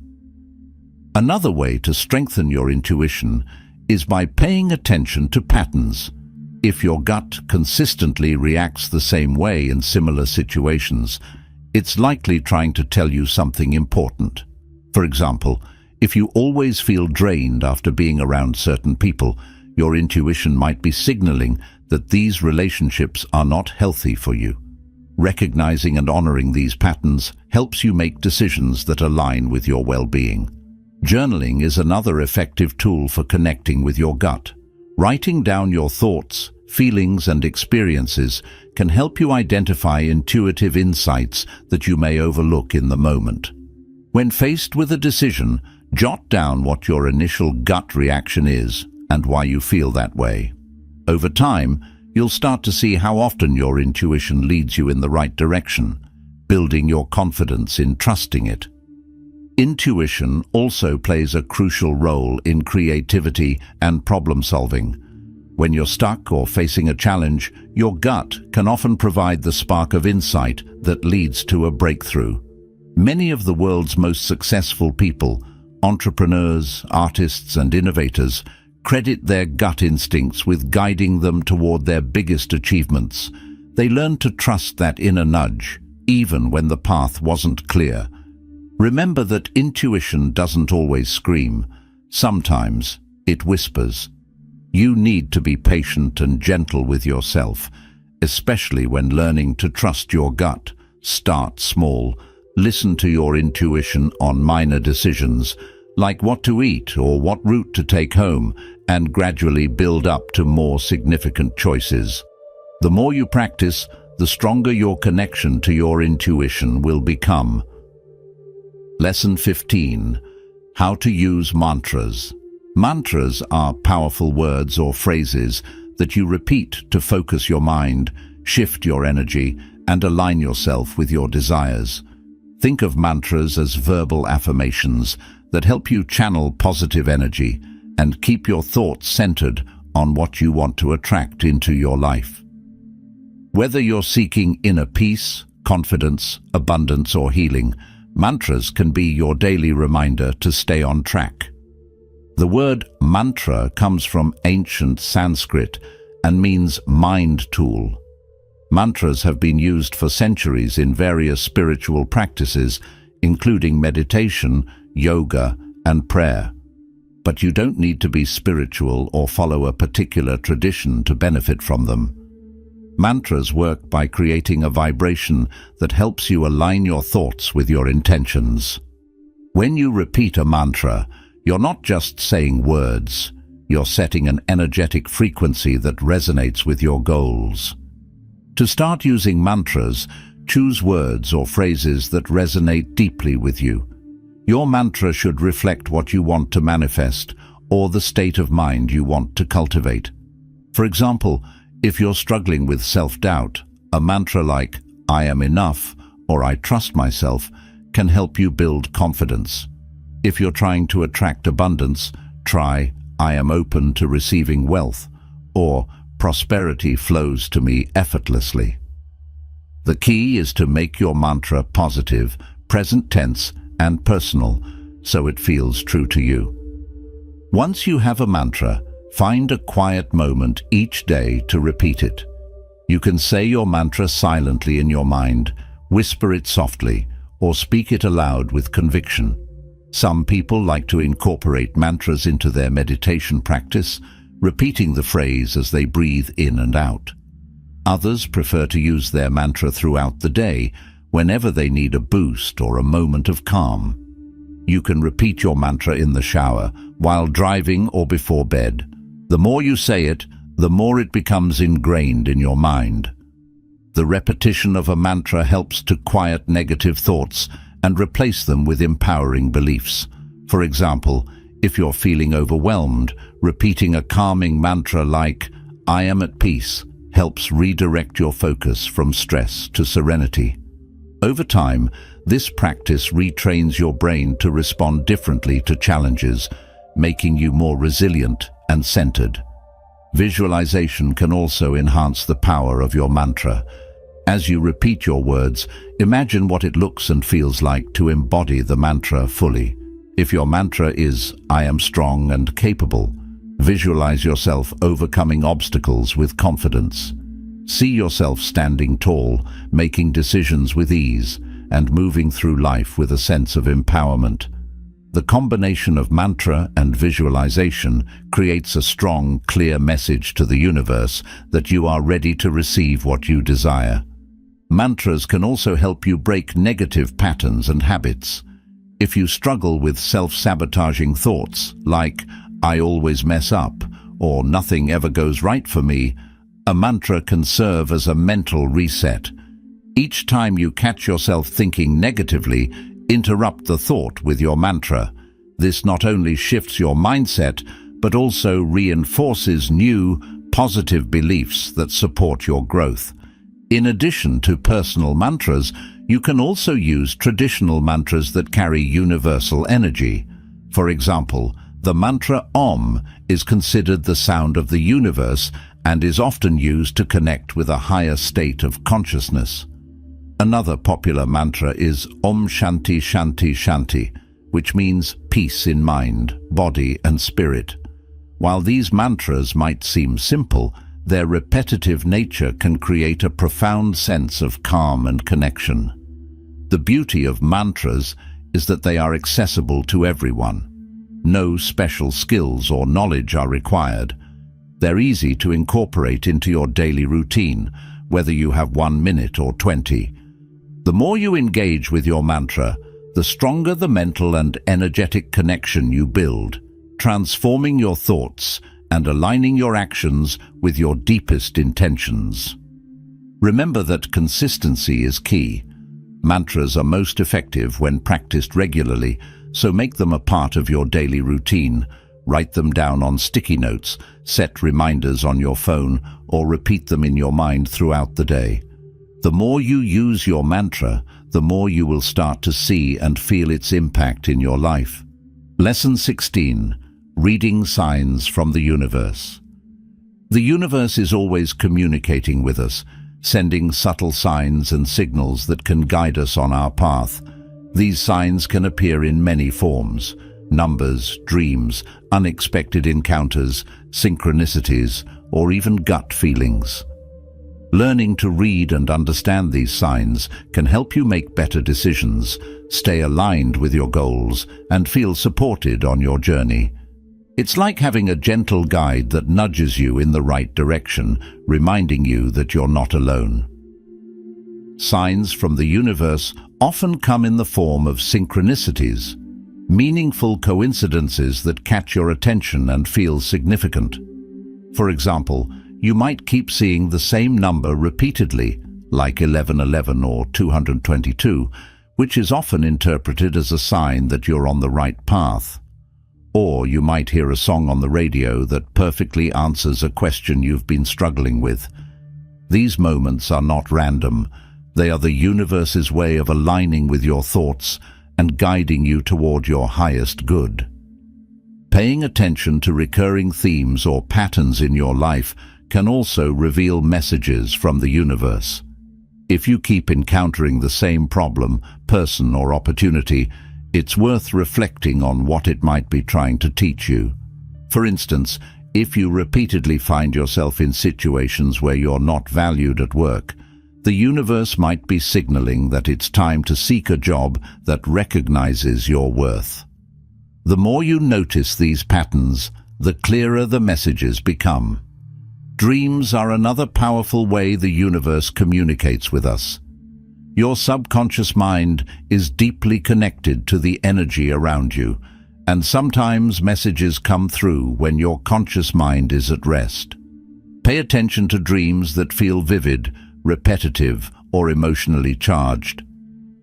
Another way to strengthen your intuition is by paying attention to patterns. If your gut consistently reacts the same way in similar situations, it's likely trying to tell you something important. For example, If you always feel drained after being around certain people, your intuition might be signaling that these relationships are not healthy for you. Recognizing and honoring these patterns helps you make decisions that align with your well-being. Journaling is another effective tool for connecting with your gut. Writing down your thoughts, feelings, and experiences can help you identify intuitive insights that you may overlook in the moment. When faced with a decision, jot down what your initial gut reaction is and why you feel that way. Over time, you'll start to see how often your intuition leads you in the right direction, building your confidence in trusting it. Intuition also plays a crucial role in creativity and problem-solving. When you're stuck or facing a challenge, your gut can often provide the spark of insight that leads to a breakthrough. Many of the world's most successful people, entrepreneurs, artists, and innovators, credit their gut instincts with guiding them toward their biggest achievements. They learned to trust that inner nudge, even when the path wasn't clear. Remember that intuition doesn't always scream. Sometimes it whispers. You need to be patient and gentle with yourself, especially when learning to trust your gut. Start small. Listen to your intuition on minor decisions, like what to eat or what route to take home, and gradually build up to more significant choices. The more you practice, the stronger your connection to your intuition will become. Lesson 15. How to use mantras. Mantras are powerful words or phrases that you repeat to focus your mind, shift your energy, and align yourself with your desires. Think of mantras as verbal affirmations that help you channel positive energy and keep your thoughts centered on what you want to attract into your life. Whether you're seeking inner peace, confidence, abundance, or healing, mantras can be your daily reminder to stay on track. The word mantra comes from ancient Sanskrit and means mind tool. Mantras have been used for centuries in various spiritual practices, including meditation, yoga, and prayer. But you don't need to be spiritual or follow a particular tradition to benefit from them. Mantras work by creating a vibration that helps you align your thoughts with your intentions. When you repeat a mantra, you're not just saying words, you're setting an energetic frequency that resonates with your goals. To start using mantras, choose words or phrases that resonate deeply with you. Your mantra should reflect what you want to manifest or the state of mind you want to cultivate. For example, if you're struggling with self-doubt, a mantra like, "I am enough," or "I trust myself," can help you build confidence. If you're trying to attract abundance, try, "I am open to receiving wealth," or "Prosperity flows to me effortlessly." The key is to make your mantra positive, present tense, and personal, so it feels true to you. Once you have a mantra, find a quiet moment each day to repeat it. You can say your mantra silently in your mind, whisper it softly, or speak it aloud with conviction. Some people like to incorporate mantras into their meditation practice, repeating the phrase as they breathe in and out. Others prefer to use their mantra throughout the day, whenever they need a boost or a moment of calm. You can repeat your mantra in the shower, while driving, or before bed. The more you say it, the more it becomes ingrained in your mind. The repetition of a mantra helps to quiet negative thoughts and replace them with empowering beliefs. For example, if you're feeling overwhelmed, repeating a calming mantra like, "I am at peace," helps redirect your focus from stress to serenity. Over time, this practice retrains your brain to respond differently to challenges, making you more resilient and centered. Visualization can also enhance the power of your mantra. As you repeat your words, imagine what it looks and feels like to embody the mantra fully. If your mantra is, "I am strong and capable," visualize yourself overcoming obstacles with confidence. See yourself standing tall, making decisions with ease, and moving through life with a sense of empowerment. The combination of mantra and visualization creates a strong, clear message to the universe that you are ready to receive what you desire. Mantras can also help you break negative patterns and habits. If you struggle with self-sabotaging thoughts like, "I always mess up," or "nothing ever goes right for me," a mantra can serve as a mental reset. Each time you catch yourself thinking negatively, interrupt the thought with your mantra. This not only shifts your mindset, but also reinforces new, positive beliefs that support your growth. In addition to personal mantras, you can also use traditional mantras that carry universal energy. For example, the mantra Om is considered the sound of the universe and is often used to connect with a higher state of consciousness. Another popular mantra is Om Shanti Shanti Shanti, which means peace in mind, body and spirit. While these mantras might seem simple, their repetitive nature can create a profound sense of calm and connection. The beauty of mantras is that they are accessible to everyone. No special skills or knowledge are required. They're easy to incorporate into your daily routine, whether you have 1 minute or 20. The more you engage with your mantra, the stronger the mental and energetic connection you build, transforming your thoughts and aligning your actions with your deepest intentions. Remember that consistency is key. Mantras are most effective when practiced regularly, so make them a part of your daily routine. Write them down on sticky notes, set reminders on your phone, or repeat them in your mind throughout the day. The more you use your mantra, the more you will start to see and feel its impact in your life. Lesson 16. Reading signs from the universe. The universe is always communicating with us, sending subtle signs and signals that can guide us on our path. These signs can appear in many forms: numbers, dreams, unexpected encounters, synchronicities, or even gut feelings. Learning to read and understand these signs can help you make better decisions, stay aligned with your goals, and feel supported on your journey. It's like having a gentle guide that nudges you in the right direction, reminding you that you're not alone. Signs from the universe often come in the form of synchronicities, meaningful coincidences that catch your attention and feel significant. For example, you might keep seeing the same number repeatedly, like 1111 or 222, which is often interpreted as a sign that you're on the right path. Or you might hear a song on the radio that perfectly answers a question you've been struggling with. These moments are not random. They are the universe's way of aligning with your thoughts and guiding you toward your highest good. Paying attention to recurring themes or patterns in your life can also reveal messages from the universe. If you keep encountering the same problem, person, or opportunity, it's worth reflecting on what it might be trying to teach you. For instance, if you repeatedly find yourself in situations where you're not valued at work, the universe might be signaling that it's time to seek a job that recognizes your worth. The more you notice these patterns, the clearer the messages become. Dreams are another powerful way the universe communicates with us. Your subconscious mind is deeply connected to the energy around you, and sometimes messages come through when your conscious mind is at rest. Pay attention to dreams that feel vivid, repetitive, or emotionally charged.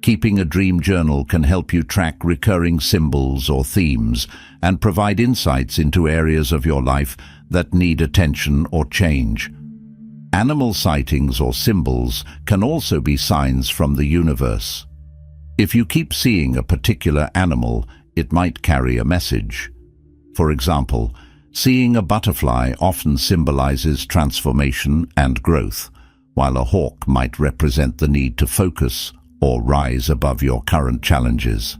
Keeping a dream journal can help you track recurring symbols or themes and provide insights into areas of your life that need attention or change. Animal sightings or symbols can also be signs from the universe. If you keep seeing a particular animal, it might carry a message. For example, seeing a butterfly often symbolizes transformation and growth, while a hawk might represent the need to focus or rise above your current challenges.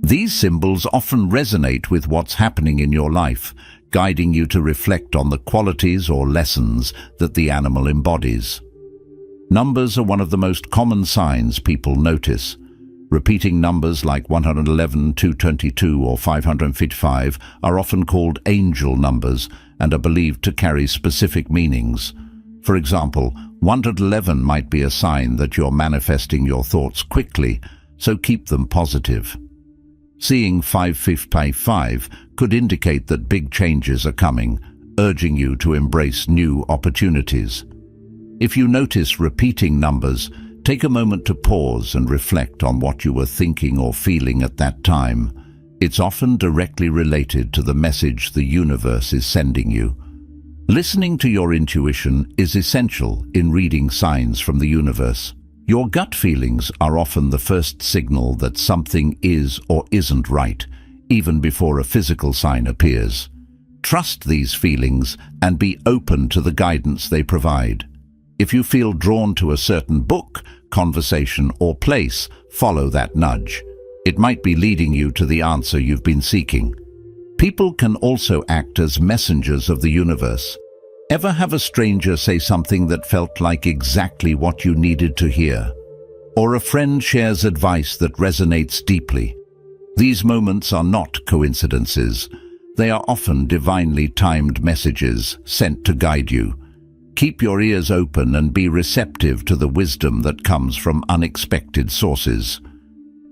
These symbols often resonate with what's happening in your life, guiding you to reflect on the qualities or lessons that the animal embodies. Numbers are one of the most common signs people notice. Repeating numbers like 111, 222 or 555 are often called angel numbers and are believed to carry specific meanings. For example, 111 might be a sign that you're manifesting your thoughts quickly, so keep them positive. Seeing 555 could indicate that big changes are coming, urging you to embrace new opportunities. If you notice repeating numbers, take a moment to pause and reflect on what you were thinking or feeling at that time. It's often directly related to the message the universe is sending you. Listening to your intuition is essential in reading signs from the universe. Your gut feelings are often the first signal that something is or isn't right, even before a physical sign appears. Trust these feelings and be open to the guidance they provide. If you feel drawn to a certain book, conversation, or place, follow that nudge. It might be leading you to the answer you've been seeking. People can also act as messengers of the universe. Ever have a stranger say something that felt like exactly what you needed to hear? Or a friend shares advice that resonates deeply? These moments are not coincidences. They are often divinely timed messages sent to guide you. Keep your ears open and be receptive to the wisdom that comes from unexpected sources.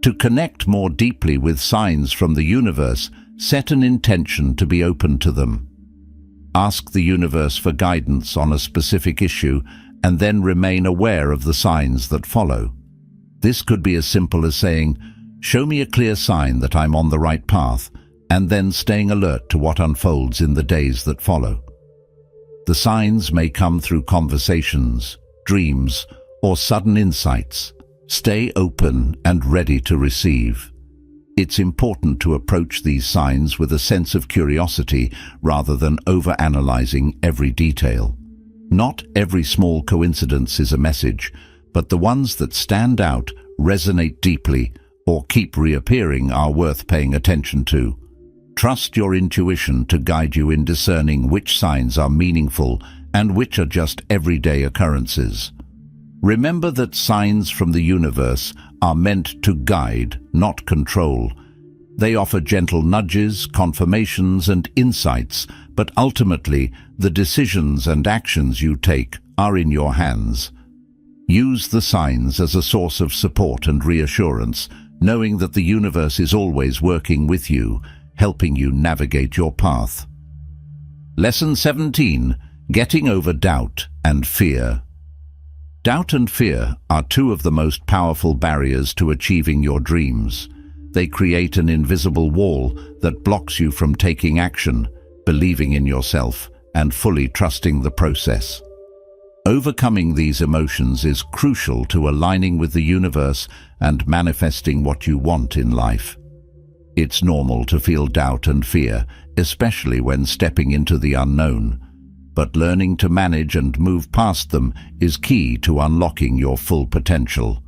To connect more deeply with signs from the universe, set an intention to be open to them. Ask the universe for guidance on a specific issue and then remain aware of the signs that follow. This could be as simple as saying, "Show me a clear sign that I'm on the right path," and then staying alert to what unfolds in the days that follow. The signs may come through conversations, dreams, or sudden insights. Stay open and ready to receive. It's important to approach these signs with a sense of curiosity rather than overanalyzing every detail. Not every small coincidence is a message, but the ones that stand out, resonate deeply, or keep reappearing are worth paying attention to. Trust your intuition to guide you in discerning which signs are meaningful and which are just everyday occurrences. Remember that signs from the universe are meant to guide, not control. They offer gentle nudges, confirmations, and insights, but ultimately, the decisions and actions you take are in your hands. Use the signs as a source of support and reassurance, knowing that the universe is always working with you, helping you navigate your path. Lesson 17. Getting over doubt and fear. Doubt and fear are two of the most powerful barriers to achieving your dreams. They create an invisible wall that blocks you from taking action, believing in yourself, and fully trusting the process. Overcoming these emotions is crucial to aligning with the universe and manifesting what you want in life. It's normal to feel doubt and fear, especially when stepping into the unknown. But learning to manage and move past them is key to unlocking your full potential.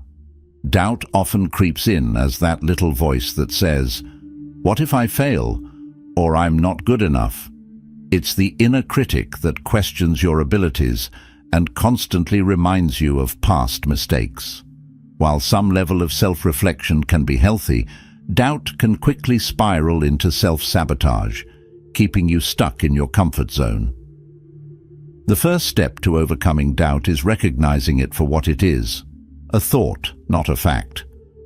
Doubt often creeps in as that little voice that says, "What if I fail?" or "I'm not good enough." It's the inner critic that questions your abilities and constantly reminds you of past mistakes. While some level of self-reflection can be healthy, doubt can quickly spiral into self-sabotage, keeping you stuck in your comfort zone. The first step to overcoming doubt is recognizing it for what it is, a thought, not a fact.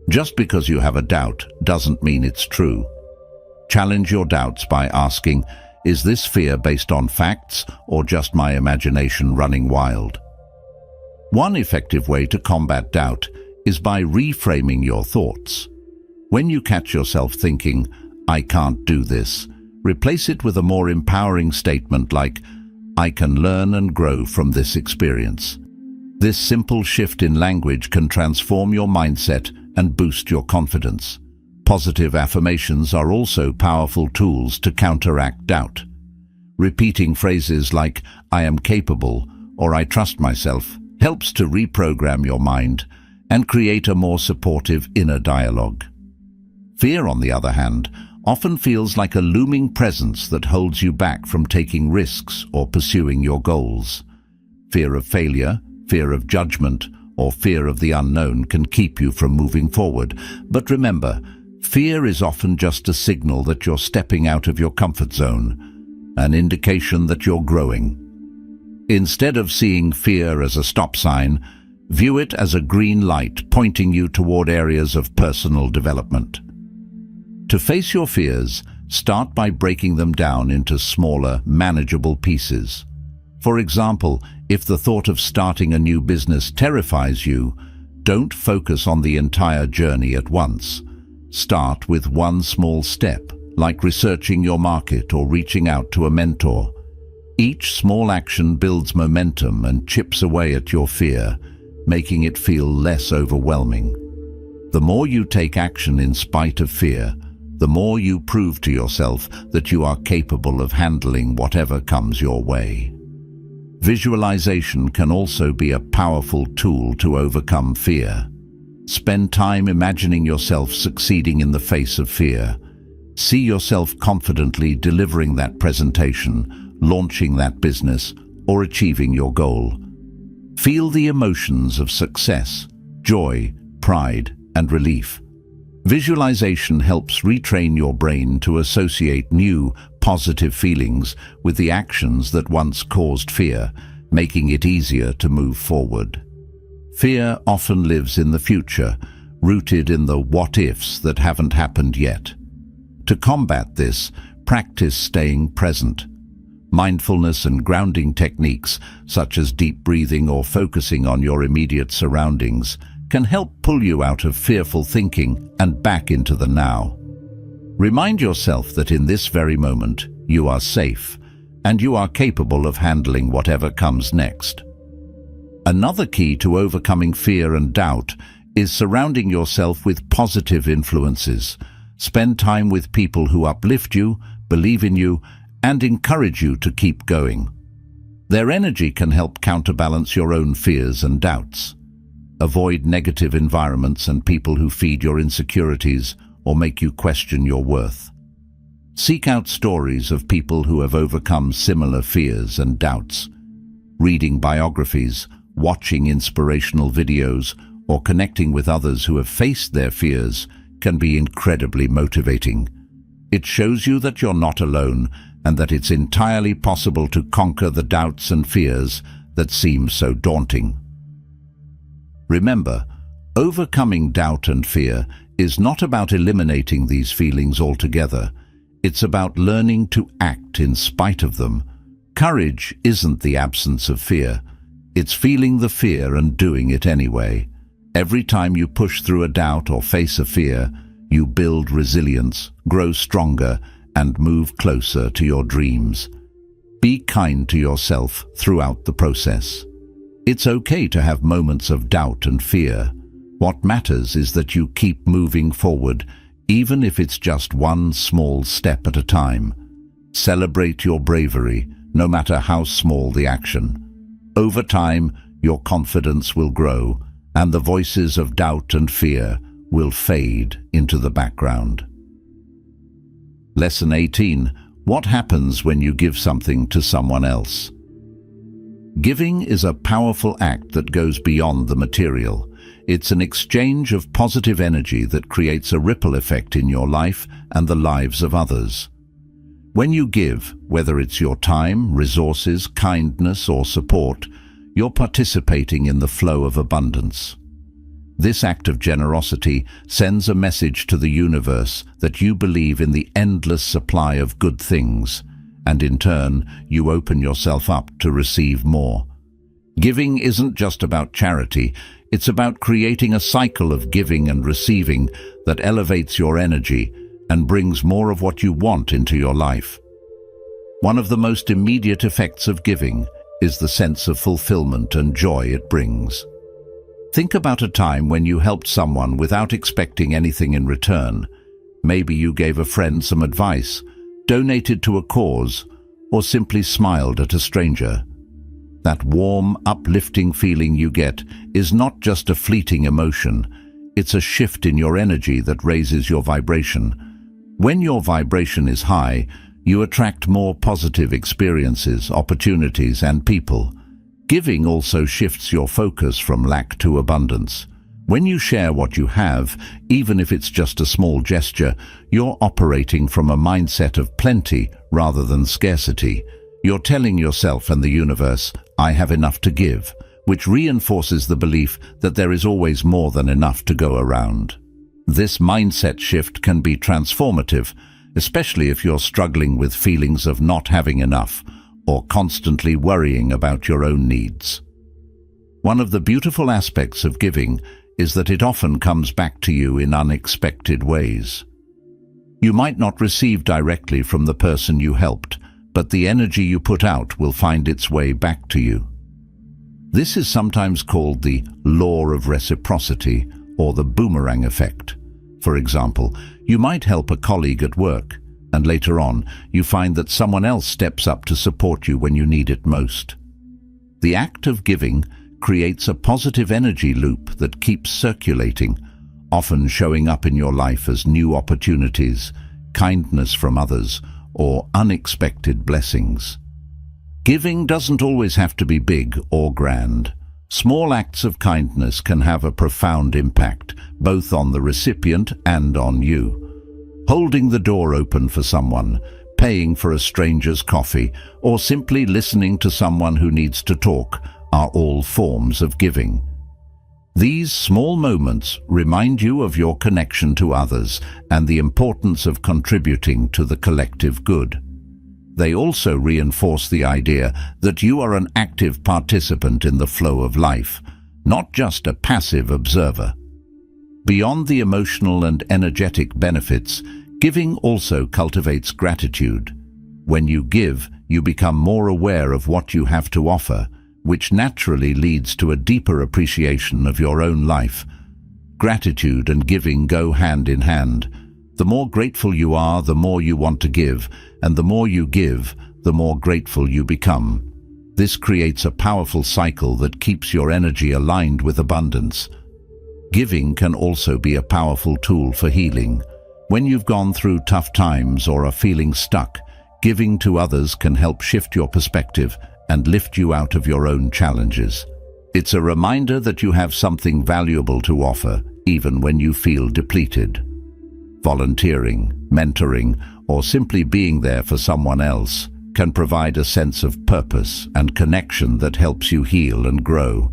Just because you have a doubt doesn't mean it's true. Challenge your doubts by asking, is this fear based on facts or just my imagination running wild? One effective way to combat doubt is by reframing your thoughts. When you catch yourself thinking, "I can't do this," replace it with a more empowering statement like, "I can learn and grow from this experience." This simple shift in language can transform your mindset and boost your confidence. Positive affirmations are also powerful tools to counteract doubt. Repeating phrases like, "I am capable," or "I trust myself," helps to reprogram your mind and create a more supportive inner dialogue. Fear, on the other hand, often feels like a looming presence that holds you back from taking risks or pursuing your goals. Fear of failure, fear of judgment, or fear of the unknown can keep you from moving forward. But remember, fear is often just a signal that you're stepping out of your comfort zone, an indication that you're growing. Instead of seeing fear as a stop sign, view it as a green light pointing you toward areas of personal development. To face your fears, start by breaking them down into smaller, manageable pieces. For example, if the thought of starting a new business terrifies you, don't focus on the entire journey at once. Start with one small step, like researching your market or reaching out to a mentor. Each small action builds momentum and chips away at your fear, making it feel less overwhelming. The more you take action in spite of fear, the more you prove to yourself that you are capable of handling whatever comes your way. Visualization can also be a powerful tool to overcome fear. Spend time imagining yourself succeeding in the face of fear. See yourself confidently delivering that presentation, launching that business, or achieving your goal. Feel the emotions of success, joy, pride, and relief. Visualization helps retrain your brain to associate new, positive feelings with the actions that once caused fear, making it easier to move forward. Fear often lives in the future, rooted in the what-ifs that haven't happened yet. To combat this, practice staying present. Mindfulness and grounding techniques, such as deep breathing or focusing on your immediate surroundings, can help pull you out of fearful thinking and back into the now. Remind yourself that in this very moment, you are safe, and you are capable of handling whatever comes next. Another key to overcoming fear and doubt is surrounding yourself with positive influences. Spend time with people who uplift you, believe in you, and encourage you to keep going. Their energy can help counterbalance your own fears and doubts. Avoid negative environments and people who feed your insecurities or make you question your worth. Seek out stories of people who have overcome similar fears and doubts. Reading biographies, watching inspirational videos, or connecting with others who have faced their fears can be incredibly motivating. It shows you that you're not alone and that it's entirely possible to conquer the doubts and fears that seem so daunting. Remember, overcoming doubt and fear is not about eliminating these feelings altogether. It's about learning to act in spite of them. Courage isn't the absence of fear. It's feeling the fear and doing it anyway. Every time you push through a doubt or face a fear, you build resilience, grow stronger, and move closer to your dreams. Be kind to yourself throughout the process. It's okay to have moments of doubt and fear. What matters is that you keep moving forward, even if it's just one small step at a time. Celebrate your bravery, no matter how small the action. Over time, your confidence will grow, and the voices of doubt and fear will fade into the background. Lesson 18. What happens when you give something to someone else? Giving is a powerful act that goes beyond the material. It's an exchange of positive energy that creates a ripple effect in your life and the lives of others. When you give, whether it's your time, resources, kindness, or support, you're participating in the flow of abundance. This act of generosity sends a message to the universe that you believe in the endless supply of good things, and in turn, you open yourself up to receive more. Giving isn't just about charity, it's about creating a cycle of giving and receiving that elevates your energy and brings more of what you want into your life. One of the most immediate effects of giving is the sense of fulfillment and joy it brings. Think about a time when you helped someone without expecting anything in return. Maybe you gave a friend some advice, donated to a cause, or simply smiled at a stranger. That warm, uplifting feeling you get is not just a fleeting emotion. It's a shift in your energy that raises your vibration. When your vibration is high, you attract more positive experiences, opportunities, and people. Giving also shifts your focus from lack to abundance. When you share what you have, even if it's just a small gesture, you're operating from a mindset of plenty rather than scarcity. You're telling yourself and the universe, "I have enough to give," which reinforces the belief that there is always more than enough to go around. This mindset shift can be transformative, especially if you're struggling with feelings of not having enough or constantly worrying about your own needs. One of the beautiful aspects of giving is that it often comes back to you in unexpected ways. You might not receive directly from the person you helped, but the energy you put out will find its way back to you. This is sometimes called the law of reciprocity or the boomerang effect. For example, you might help a colleague at work, and later on, you find that someone else steps up to support you when you need it most. The act of giving creates a positive energy loop that keeps circulating, often showing up in your life as new opportunities, kindness from others, or unexpected blessings. Giving doesn't always have to be big or grand. Small acts of kindness can have a profound impact, both on the recipient and on you. Holding the door open for someone, paying for a stranger's coffee, or simply listening to someone who needs to talk are all forms of giving. These small moments remind you of your connection to others and the importance of contributing to the collective good. They also reinforce the idea that you are an active participant in the flow of life, not just a passive observer. Beyond the emotional and energetic benefits, giving also cultivates gratitude. When you give, you become more aware of what you have to offer, which naturally leads to a deeper appreciation of your own life. Gratitude and giving go hand in hand. The more grateful you are, the more you want to give, and the more you give, the more grateful you become. This creates a powerful cycle that keeps your energy aligned with abundance. Giving can also be a powerful tool for healing. When you've gone through tough times or are feeling stuck, giving to others can help shift your perspective and lift you out of your own challenges. It's a reminder that you have something valuable to offer, even when you feel depleted. Volunteering, mentoring, or simply being there for someone else can provide a sense of purpose and connection that helps you heal and grow.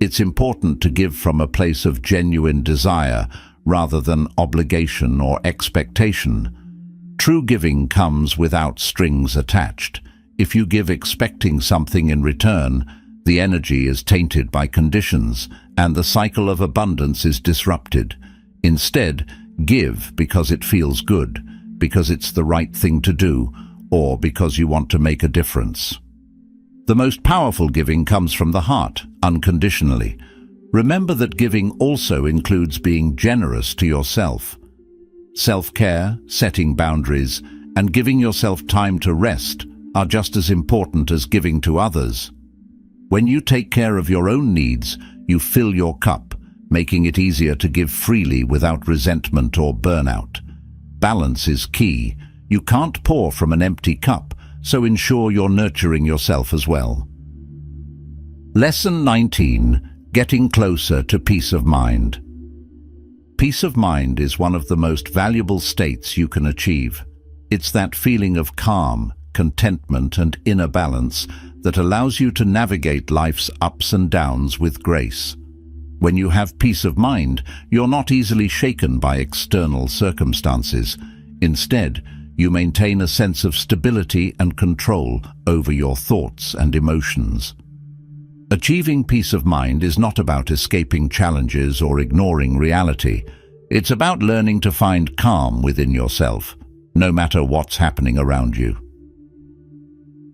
It's important to give from a place of genuine desire rather than obligation or expectation. True giving comes without strings attached. If you give expecting something in return, the energy is tainted by conditions and the cycle of abundance is disrupted. Instead, give because it feels good, because it's the right thing to do, or because you want to make a difference. The most powerful giving comes from the heart, unconditionally. Remember that giving also includes being generous to yourself. Self-care, setting boundaries, and giving yourself time to rest are just as important as giving to others. When you take care of your own needs, you fill your cup, making it easier to give freely without resentment or burnout. Balance is key. You can't pour from an empty cup, so ensure you're nurturing yourself as well. Lesson 19: Getting closer to peace of mind. Peace of mind is one of the most valuable states you can achieve. It's that feeling of calm, contentment, and inner balance that allows you to navigate life's ups and downs with grace. When you have peace of mind, you're not easily shaken by external circumstances. Instead, you maintain a sense of stability and control over your thoughts and emotions. Achieving peace of mind is not about escaping challenges or ignoring reality. It's about learning to find calm within yourself, no matter what's happening around you.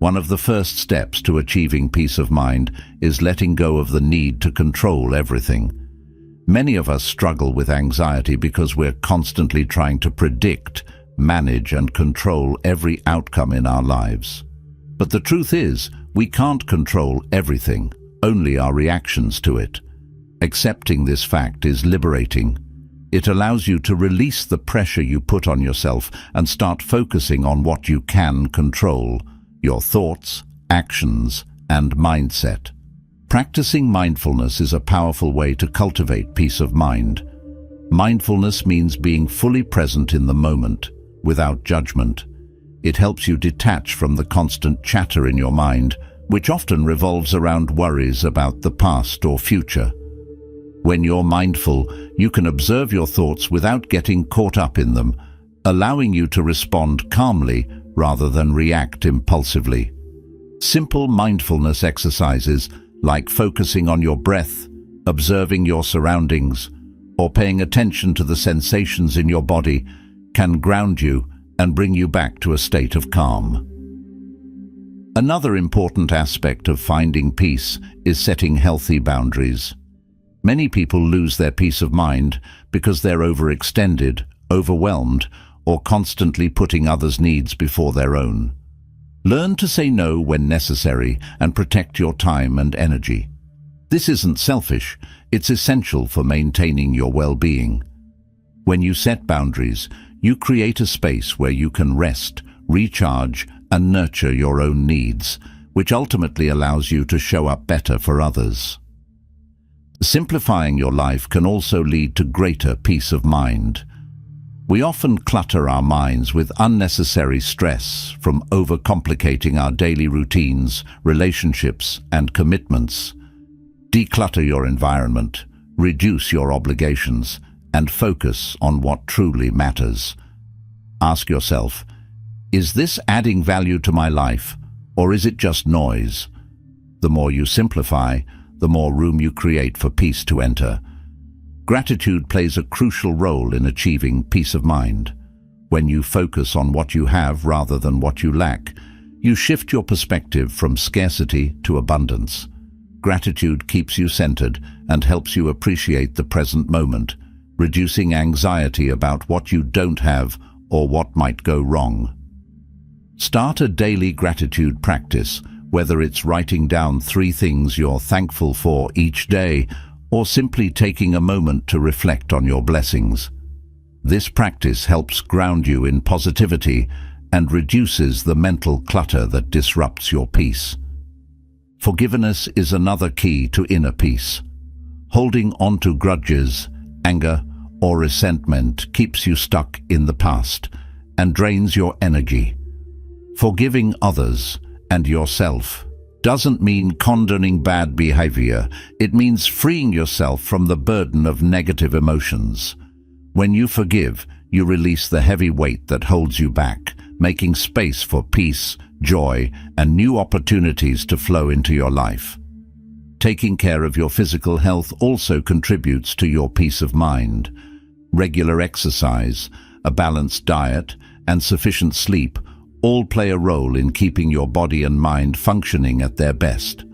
One of the first steps to achieving peace of mind is letting go of the need to control everything. Many of us struggle with anxiety because we're constantly trying to predict, manage, and control every outcome in our lives. But the truth is, we can't control everything, only our reactions to it. Accepting this fact is liberating. It allows you to release the pressure you put on yourself and start focusing on what you can control: your thoughts, actions, and mindset. Practicing mindfulness is a powerful way to cultivate peace of mind. Mindfulness means being fully present in the moment, without judgment. It helps you detach from the constant chatter in your mind, which often revolves around worries about the past or future. When you're mindful, you can observe your thoughts without getting caught up in them, allowing you to respond calmly rather than react impulsively. Simple mindfulness exercises like focusing on your breath, observing your surroundings, or paying attention to the sensations in your body can ground you and bring you back to a state of calm. Another important aspect of finding peace is setting healthy boundaries. Many people lose their peace of mind because they're overextended, overwhelmed, or constantly putting others' needs before their own. Learn to say no when necessary and protect your time and energy. This isn't selfish, it's essential for maintaining your well-being. When you set boundaries, you create a space where you can rest, recharge, and nurture your own needs, which ultimately allows you to show up better for others. Simplifying your life can also lead to greater peace of mind. We often clutter our minds with unnecessary stress from overcomplicating our daily routines, relationships, and commitments. Declutter your environment, reduce your obligations, and focus on what truly matters. Ask yourself, is this adding value to my life, or is it just noise? The more you simplify, the more room you create for peace to enter. Gratitude plays a crucial role in achieving peace of mind. When you focus on what you have rather than what you lack, you shift your perspective from scarcity to abundance. Gratitude keeps you centered and helps you appreciate the present moment, reducing anxiety about what you don't have or what might go wrong. Start a daily gratitude practice, whether it's writing down 3 things you're thankful for each day or simply taking a moment to reflect on your blessings. This practice helps ground you in positivity and reduces the mental clutter that disrupts your peace. Forgiveness is another key to inner peace. Holding on to grudges, anger, or resentment keeps you stuck in the past and drains your energy. Forgiving others and yourself doesn't mean condoning bad behavior. It means freeing yourself from the burden of negative emotions. When you forgive, you release the heavy weight that holds you back, making space for peace, joy, and new opportunities to flow into your life. Taking care of your physical health also contributes to your peace of mind. Regular exercise, a balanced diet, and sufficient sleep all play a role in keeping your body and mind functioning at their best.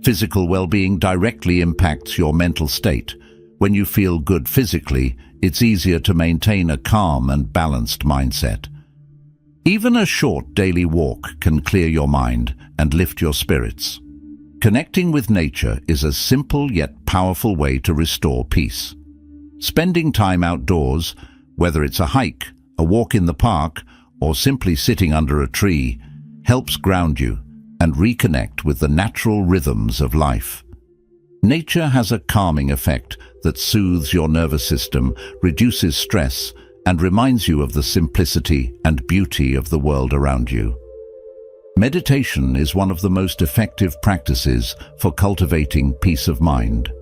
Physical well-being directly impacts your mental state. When you feel good physically, it's easier to maintain a calm and balanced mindset. Even a short daily walk can clear your mind and lift your spirits. Connecting with nature is a simple yet powerful way to restore peace. Spending time outdoors, whether it's a hike, a walk in the park, or simply sitting under a tree, helps ground you and reconnect with the natural rhythms of life. Nature has a calming effect that soothes your nervous system, reduces stress, and reminds you of the simplicity and beauty of the world around you. Meditation is one of the most effective practices for cultivating peace of mind.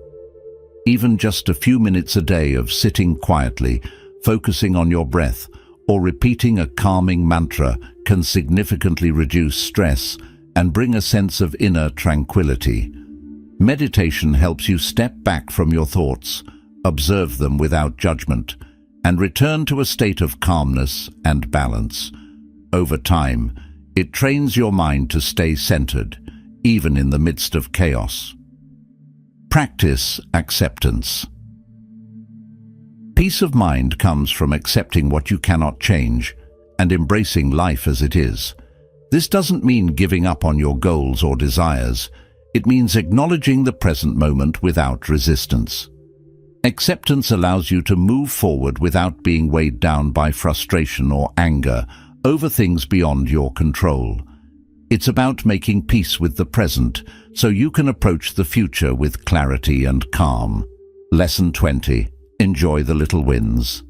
Even just a few minutes a day of sitting quietly, focusing on your breath, or repeating a calming mantra can significantly reduce stress and bring a sense of inner tranquility. Meditation helps you step back from your thoughts, observe them without judgment, and return to a state of calmness and balance. Over time, it trains your mind to stay centered, even in the midst of chaos. Practice acceptance. Peace of mind comes from accepting what you cannot change and embracing life as it is. This doesn't mean giving up on your goals or desires. It means acknowledging the present moment without resistance. Acceptance allows you to move forward without being weighed down by frustration or anger over things beyond your control. It's about making peace with the present so you can approach the future with clarity and calm. Lesson 20. Enjoy the little wins.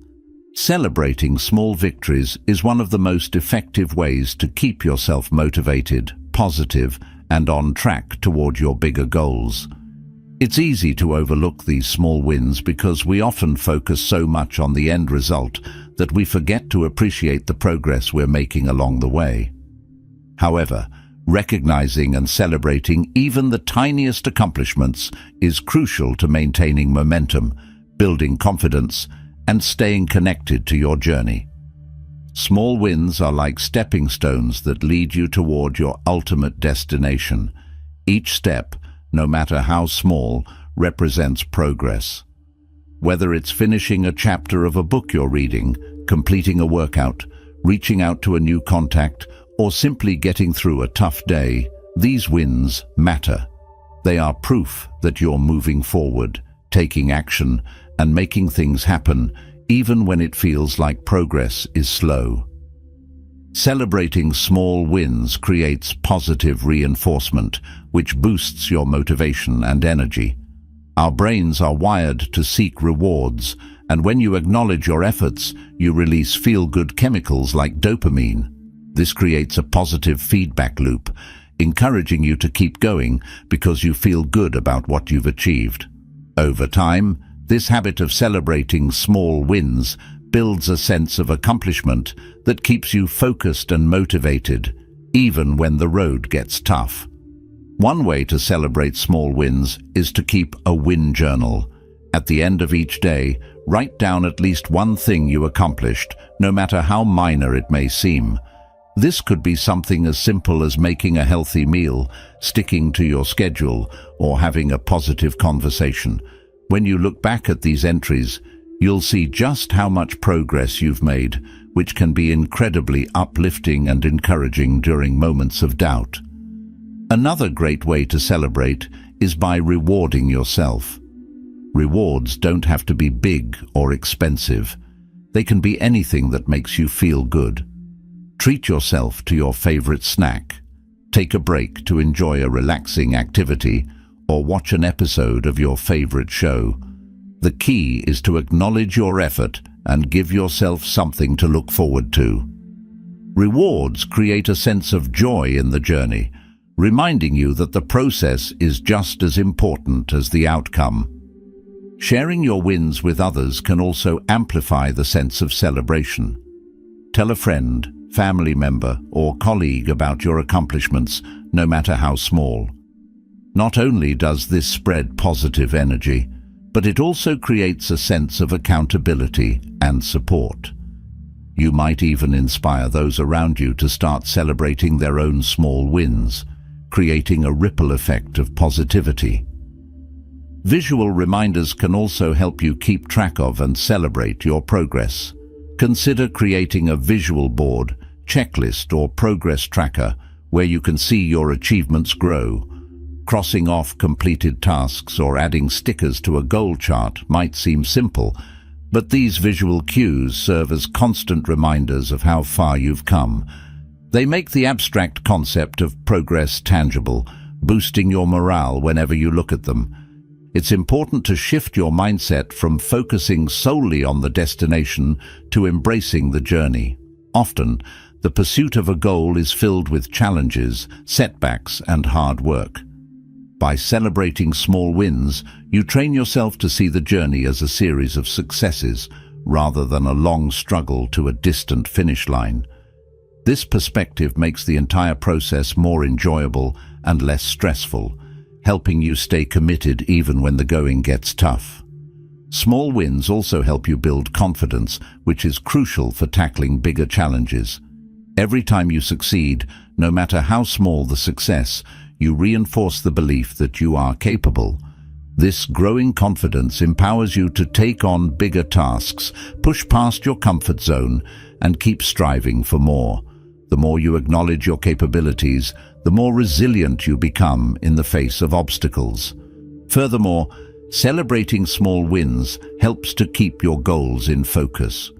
Celebrating small victories is one of the most effective ways to keep yourself motivated, positive, and on track toward your bigger goals. It's easy to overlook these small wins because we often focus so much on the end result that we forget to appreciate the progress we're making along the way. However, recognizing and celebrating even the tiniest accomplishments is crucial to maintaining momentum, building confidence, and staying connected to your journey. Small wins are like stepping stones that lead you toward your ultimate destination. Each step, no matter how small, represents progress. Whether it's finishing a chapter of a book you're reading, completing a workout, reaching out to a new contact, or simply getting through a tough day, these wins matter. They are proof that you're moving forward, taking action, and making things happen, even when it feels like progress is slow. Celebrating small wins creates positive reinforcement, which boosts your motivation and energy. Our brains are wired to seek rewards, and when you acknowledge your efforts, you release feel-good chemicals like dopamine. This creates a positive feedback loop, encouraging you to keep going because you feel good about what you've achieved. Over time, this habit of celebrating small wins builds a sense of accomplishment that keeps you focused and motivated, even when the road gets tough. One way to celebrate small wins is to keep a win journal. At the end of each day, write down at least one thing you accomplished, no matter how minor it may seem. This could be something as simple as making a healthy meal, sticking to your schedule, or having a positive conversation. When you look back at these entries, you'll see just how much progress you've made, which can be incredibly uplifting and encouraging during moments of doubt. Another great way to celebrate is by rewarding yourself. Rewards don't have to be big or expensive. They can be anything that makes you feel good. Treat yourself to your favorite snack. Take a break to enjoy a relaxing activity, or watch an episode of your favorite show. The key is to acknowledge your effort and give yourself something to look forward to. Rewards create a sense of joy in the journey, reminding you that the process is just as important as the outcome. Sharing your wins with others can also amplify the sense of celebration. Tell a friend, family member, or colleague about your accomplishments, no matter how small. Not only does this spread positive energy, but it also creates a sense of accountability and support. You might even inspire those around you to start celebrating their own small wins, creating a ripple effect of positivity. Visual reminders can also help you keep track of and celebrate your progress. Consider creating a visual board, checklist, or progress tracker where you can see your achievements grow. Crossing off completed tasks or adding stickers to a goal chart might seem simple, but these visual cues serve as constant reminders of how far you've come. They make the abstract concept of progress tangible, boosting your morale whenever you look at them. It's important to shift your mindset from focusing solely on the destination to embracing the journey. Often, the pursuit of a goal is filled with challenges, setbacks, and hard work. By celebrating small wins, you train yourself to see the journey as a series of successes, rather than a long struggle to a distant finish line. This perspective makes the entire process more enjoyable and less stressful, helping you stay committed even when the going gets tough. Small wins also help you build confidence, which is crucial for tackling bigger challenges. Every time you succeed, no matter how small the success, you reinforce the belief that you are capable. This growing confidence empowers you to take on bigger tasks, push past your comfort zone, and keep striving for more. The more you acknowledge your capabilities, the more resilient you become in the face of obstacles. Furthermore, celebrating small wins helps to keep your goals in focus.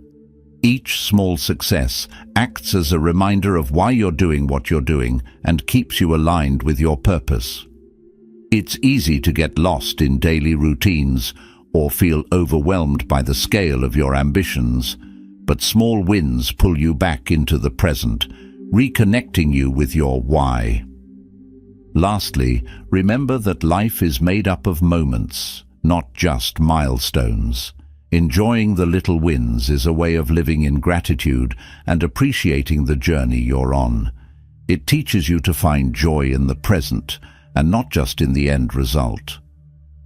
Each small success acts as a reminder of why you're doing what you're doing and keeps you aligned with your purpose. It's easy to get lost in daily routines or feel overwhelmed by the scale of your ambitions, but small wins pull you back into the present, reconnecting you with your why. Lastly, remember that life is made up of moments, not just milestones. Enjoying the little wins is a way of living in gratitude and appreciating the journey you're on. It teaches you to find joy in the present and not just in the end result.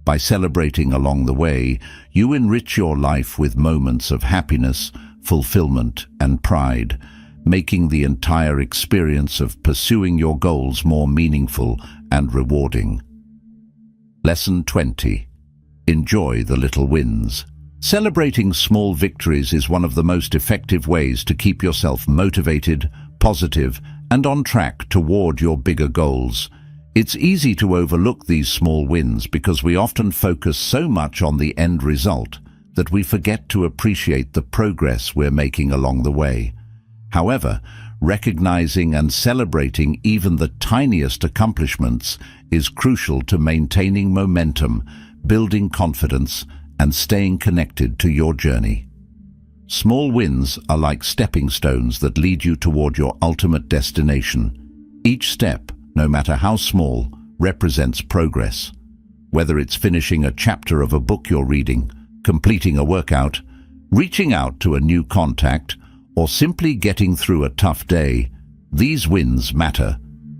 By celebrating along the way, you enrich your life with moments of happiness, fulfillment, and pride, making the entire experience of pursuing your goals more meaningful and rewarding. Lesson 20. Enjoy the little wins. Celebrating small victories is one of the most effective ways to keep yourself motivated, positive, and on track toward your bigger goals. It's easy to overlook these small wins because we often focus so much on the end result that we forget to appreciate the progress we're making along the way. However, recognizing and celebrating even the tiniest accomplishments is crucial to maintaining momentum, building confidence, and staying connected to your journey. Small wins are like stepping stones that lead you toward your ultimate destination. Each step, no matter how small, represents progress. Whether it's finishing a chapter of a book you're reading, completing a workout, reaching out to a new contact, or simply getting through a tough day, these wins matter.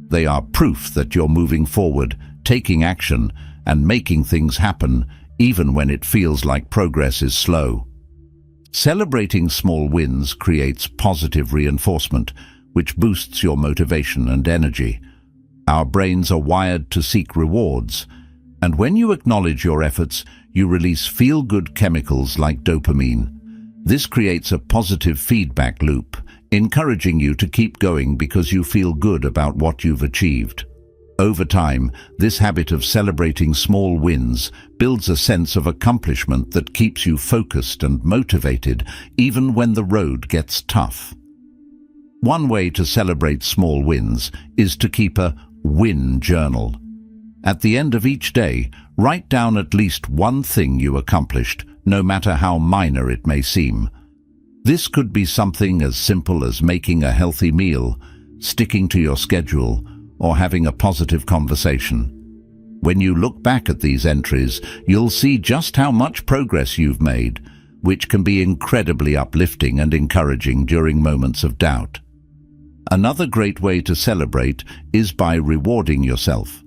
They are proof that you're moving forward, taking action, and making things happen, even when it feels like progress is slow. Celebrating small wins creates positive reinforcement, which boosts your motivation and energy. Our brains are wired to seek rewards, and when you acknowledge your efforts, you release feel-good chemicals like dopamine. This creates a positive feedback loop, encouraging you to keep going because you feel good about what you've achieved. Over time, this habit of celebrating small wins builds a sense of accomplishment that keeps you focused and motivated even when the road gets tough. One way to celebrate small wins is to keep a win journal. At the end of each day, write down at least one thing you accomplished, no matter how minor it may seem. This could be something as simple as making a healthy meal, sticking to your schedule, or having a positive conversation. When you look back at these entries, you'll see just how much progress you've made, which can be incredibly uplifting and encouraging during moments of doubt. Another great way to celebrate is by rewarding yourself.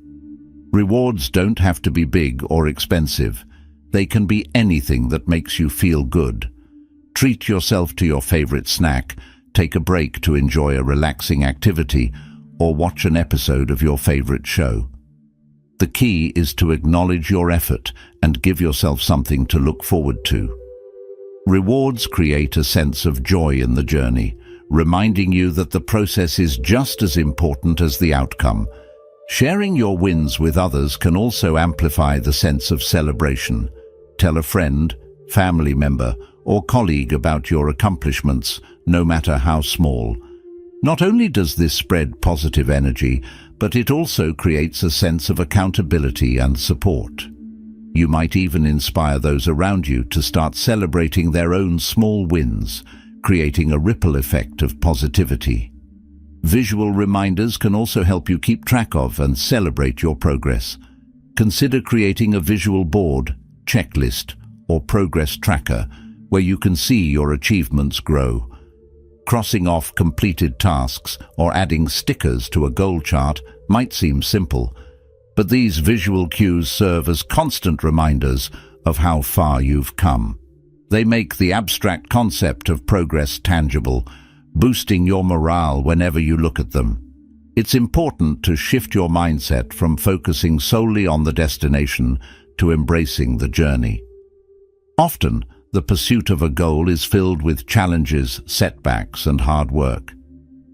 Rewards don't have to be big or expensive. They can be anything that makes you feel good. Treat yourself to your favorite snack, take a break to enjoy a relaxing activity, or watch an episode of your favorite show. The key is to acknowledge your effort and give yourself something to look forward to. Rewards create a sense of joy in the journey, reminding you that the process is just as important as the outcome. Sharing your wins with others can also amplify the sense of celebration. Tell a friend, family member, or colleague about your accomplishments, no matter how small. Not only does this spread positive energy, but it also creates a sense of accountability and support. You might even inspire those around you to start celebrating their own small wins, creating a ripple effect of positivity. Visual reminders can also help you keep track of and celebrate your progress. Consider creating a visual board, checklist, or progress tracker where you can see your achievements grow. Crossing off completed tasks or adding stickers to a goal chart might seem simple, but these visual cues serve as constant reminders of how far you've come. They make the abstract concept of progress tangible, boosting your morale whenever you look at them. It's important to shift your mindset from focusing solely on the destination to embracing the journey. Often, the pursuit of a goal is filled with challenges, setbacks, and hard work.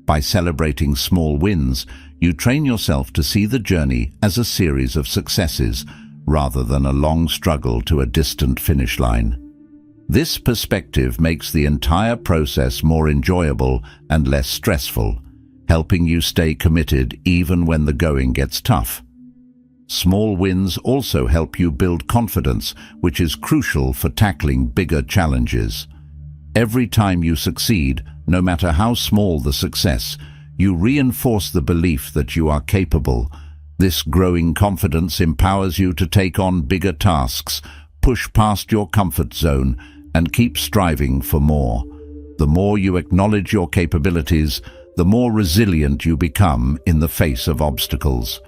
By celebrating small wins, you train yourself to see the journey as a series of successes rather than a long struggle to a distant finish line. This perspective makes the entire process more enjoyable and less stressful, helping you stay committed even when the going gets tough. Small wins also help you build confidence, which is crucial for tackling bigger challenges. Every time you succeed, no matter how small the success, you reinforce the belief that you are capable. This growing confidence empowers you to take on bigger tasks, push past your comfort zone, and keep striving for more. The more you acknowledge your capabilities, the more resilient you become in the face of obstacles.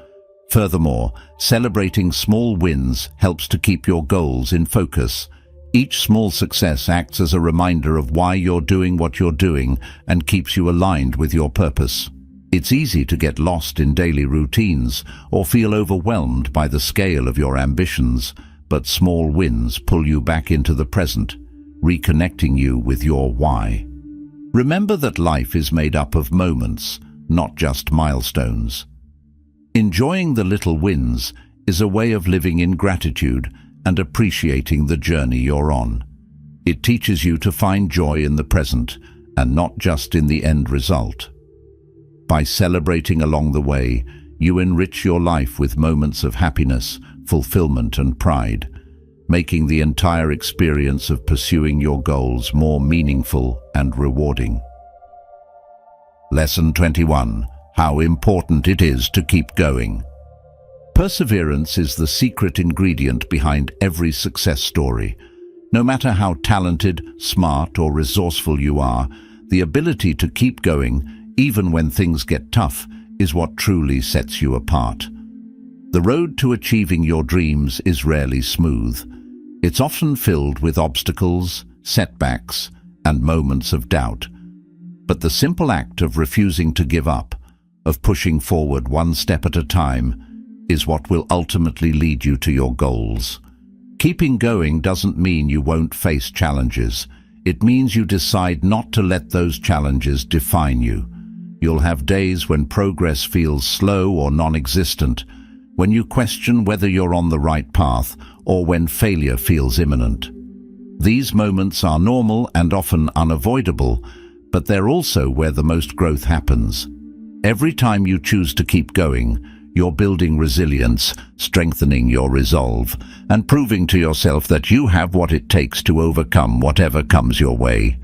Furthermore, celebrating small wins helps to keep your goals in focus. Each small success acts as a reminder of why you're doing what you're doing and keeps you aligned with your purpose. It's easy to get lost in daily routines or feel overwhelmed by the scale of your ambitions, but small wins pull you back into the present, reconnecting you with your why. Remember that life is made up of moments, not just milestones. Enjoying the little wins is a way of living in gratitude and appreciating the journey you're on. It teaches you to find joy in the present and not just in the end result. By celebrating along the way, you enrich your life with moments of happiness, fulfillment, and pride, making the entire experience of pursuing your goals more meaningful and rewarding. Lesson 21. How important it is to keep going. Perseverance is the secret ingredient behind every success story. No matter how talented, smart, or resourceful you are, the ability to keep going, even when things get tough, is what truly sets you apart. The road to achieving your dreams is rarely smooth. It's often filled with obstacles, setbacks, and moments of doubt. But the simple act of refusing to give up, of pushing forward one step at a time, is what will ultimately lead you to your goals. Keeping going doesn't mean you won't face challenges. It means you decide not to let those challenges define you. You'll have days when progress feels slow or non-existent, when you question whether you're on the right path, or when failure feels imminent. These moments are normal and often unavoidable, but they're also where the most growth happens. Every time you choose to keep going, you're building resilience, strengthening your resolve, and proving to yourself that you have what it takes to overcome whatever comes your way.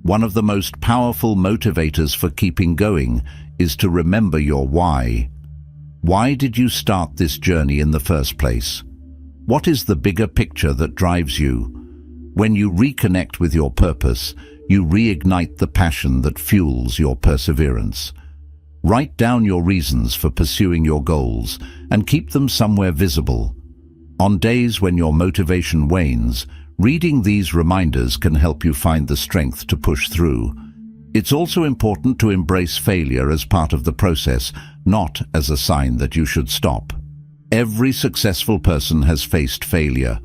One of the most powerful motivators for keeping going is to remember your why. Why did you start this journey in the first place? What is the bigger picture that drives you? When you reconnect with your purpose, you reignite the passion that fuels your perseverance. Write down your reasons for pursuing your goals and keep them somewhere visible. On days when your motivation wanes, reading these reminders can help you find the strength to push through. It's also important to embrace failure as part of the process, not as a sign that you should stop. Every successful person has faced failure,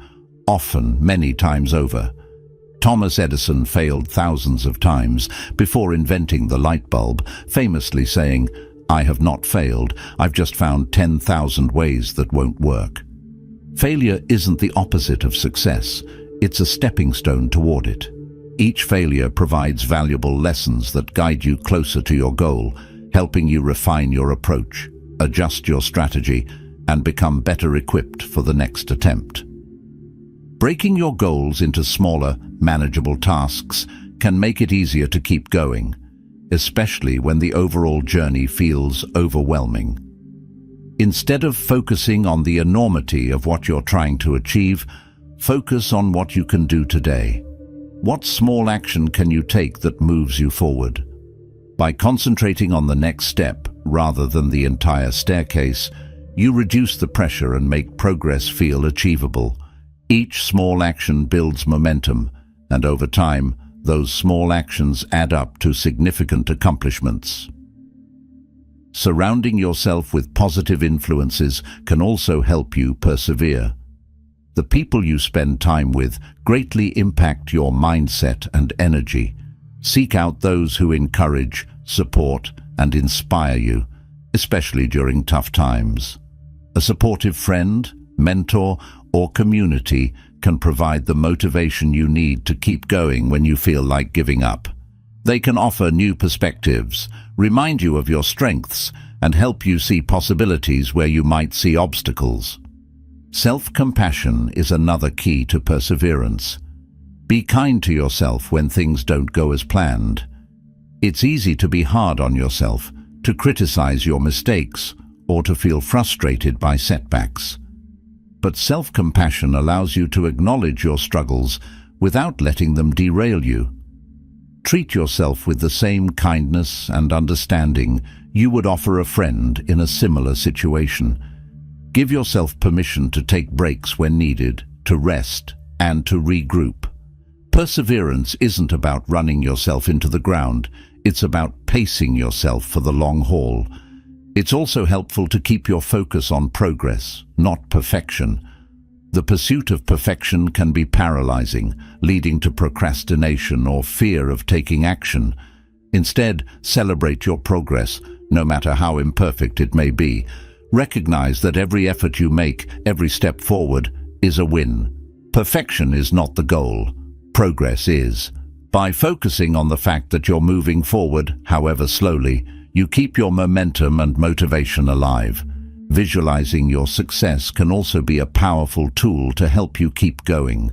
often many times over. Thomas Edison failed thousands of times before inventing the light bulb, famously saying, "I have not failed, I've just found 10,000 ways that won't work." Failure isn't the opposite of success, it's a stepping stone toward it. Each failure provides valuable lessons that guide you closer to your goal, helping you refine your approach, adjust your strategy, and become better equipped for the next attempt. Breaking your goals into smaller, manageable tasks can make it easier to keep going, especially when the overall journey feels overwhelming. Instead of focusing on the enormity of what you're trying to achieve, focus on what you can do today. What small action can you take that moves you forward? By concentrating on the next step rather than the entire staircase, you reduce the pressure and make progress feel achievable. Each small action builds momentum, and over time, those small actions add up to significant accomplishments. Surrounding yourself with positive influences can also help you persevere. The people you spend time with greatly impact your mindset and energy. Seek out those who encourage, support, and inspire you, especially during tough times. A supportive friend, mentor, or community can provide the motivation you need to keep going when you feel like giving up. They can offer new perspectives, remind you of your strengths, and help you see possibilities where you might see obstacles. Self-compassion is another key to perseverance. Be kind to yourself when things don't go as planned. It's easy to be hard on yourself, to criticize your mistakes, or to feel frustrated by setbacks. But self-compassion allows you to acknowledge your struggles without letting them derail you. Treat yourself with the same kindness and understanding you would offer a friend in a similar situation. Give yourself permission to take breaks when needed, to rest, and to regroup. Perseverance isn't about running yourself into the ground, it's about pacing yourself for the long haul. It's also helpful to keep your focus on progress, not perfection. The pursuit of perfection can be paralyzing, leading to procrastination or fear of taking action. Instead, celebrate your progress, no matter how imperfect it may be. Recognize that every effort you make, every step forward, is a win. Perfection is not the goal. Progress is. By focusing on the fact that you're moving forward, however slowly, you keep your momentum and motivation alive. Visualizing your success can also be a powerful tool to help you keep going.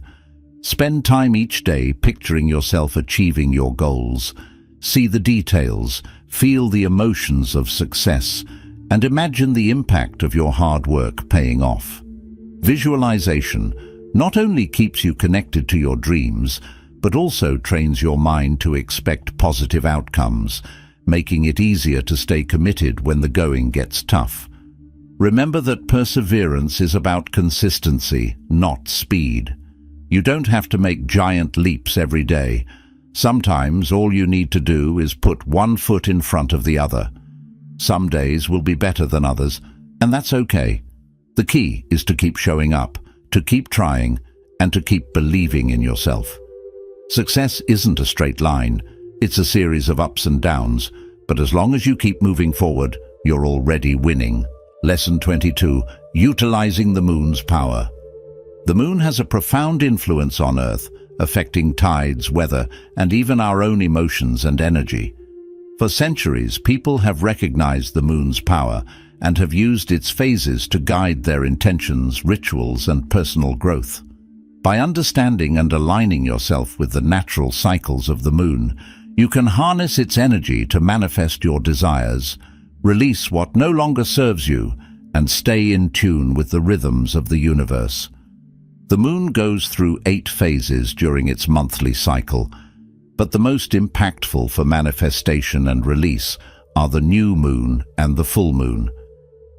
Spend time each day picturing yourself achieving your goals. See the details, feel the emotions of success, and imagine the impact of your hard work paying off. Visualization not only keeps you connected to your dreams, but also trains your mind to expect positive outcomes, making it easier to stay committed when the going gets tough. Remember that perseverance is about consistency, not speed. You don't have to make giant leaps every day. Sometimes all you need to do is put one foot in front of the other. Some days will be better than others, and that's okay. The key is to keep showing up, to keep trying, and to keep believing in yourself. Success isn't a straight line. It's a series of ups and downs, but as long as you keep moving forward, you're already winning. Lesson 22. Utilizing the moon's power. The moon has a profound influence on Earth, affecting tides, weather, and even our own emotions and energy. For centuries, people have recognized the moon's power and have used its phases to guide their intentions, rituals, and personal growth. By understanding and aligning yourself with the natural cycles of the moon, you can harness its energy to manifest your desires, release what no longer serves you, and stay in tune with the rhythms of the universe. The moon goes through 8 phases during its monthly cycle, but the most impactful for manifestation and release are the new moon and the full moon.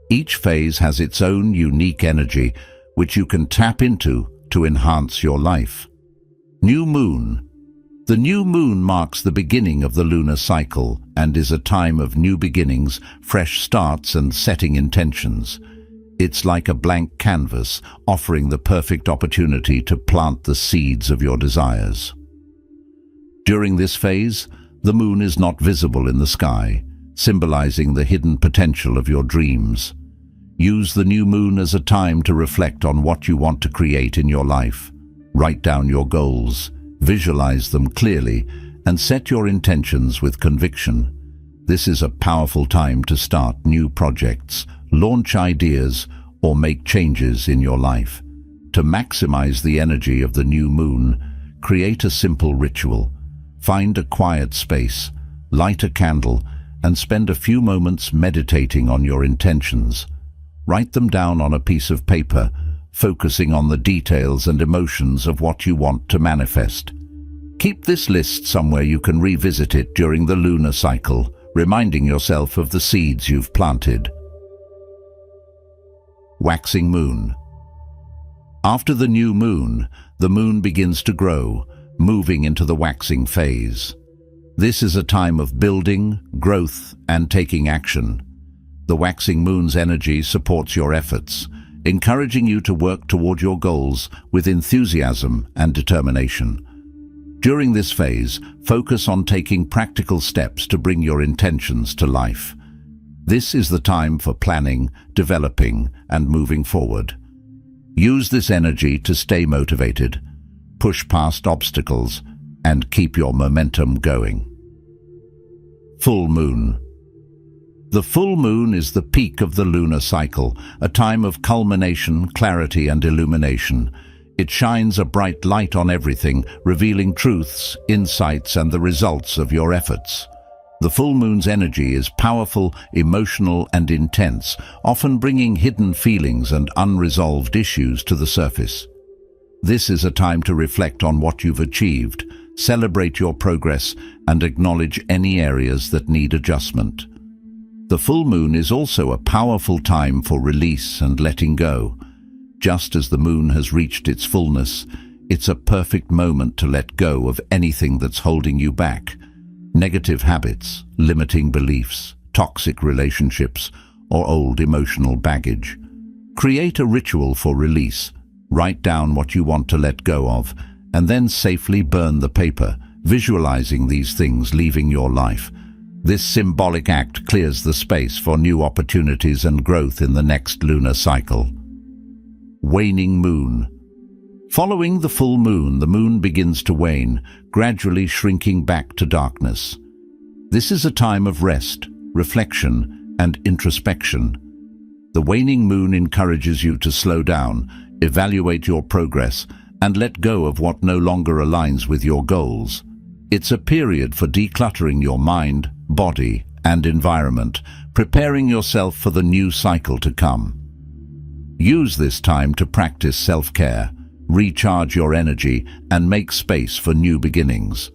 Each phase has its own unique energy, which you can tap into to enhance your life. New moon. The new moon marks the beginning of the lunar cycle and is a time of new beginnings, fresh starts, and setting intentions. It's like a blank canvas, offering the perfect opportunity to plant the seeds of your desires. During this phase, the moon is not visible in the sky, symbolizing the hidden potential of your dreams. Use the new moon as a time to reflect on what you want to create in your life. Write down your goals, visualize them clearly, and set your intentions with conviction. This is a powerful time to start new projects, launch ideas, or make changes in your life. To maximize the energy of the new moon, create a simple ritual. Find a quiet space, light a candle, and spend a few moments meditating on your intentions. Write them down on a piece of paper, focusing on the details and emotions of what you want to manifest. Keep this list somewhere you can revisit it during the lunar cycle, reminding yourself of the seeds you've planted. Waxing moon. After the new moon, the moon begins to grow, moving into the waxing phase. This is a time of building, growth, and taking action. The waxing moon's energy supports your efforts, encouraging you to work toward your goals with enthusiasm and determination. During this phase, focus on taking practical steps to bring your intentions to life. This is the time for planning, developing, and moving forward. Use this energy to stay motivated, push past obstacles, and keep your momentum going. Full moon. The full moon is the peak of the lunar cycle, a time of culmination, clarity, and illumination. It shines a bright light on everything, revealing truths, insights, and the results of your efforts. The full moon's energy is powerful, emotional, and intense, often bringing hidden feelings and unresolved issues to the surface. This is a time to reflect on what you've achieved, celebrate your progress, and acknowledge any areas that need adjustment. The full moon is also a powerful time for release and letting go. Just as the moon has reached its fullness, it's a perfect moment to let go of anything that's holding you back. Negative habits, limiting beliefs, toxic relationships, or old emotional baggage. Create a ritual for release. Write down what you want to let go of, and then safely burn the paper, visualizing these things leaving your life. This symbolic act clears the space for new opportunities and growth in the next lunar cycle. Waning moon. Following the full moon, the moon begins to wane, gradually shrinking back to darkness. This is a time of rest, reflection, and introspection. The waning moon encourages you to slow down, evaluate your progress, and let go of what no longer aligns with your goals. It's a period for decluttering your mind, body, and environment, preparing yourself for the new cycle to come. Use this time to practice self-care, recharge your energy, and make space for new beginnings.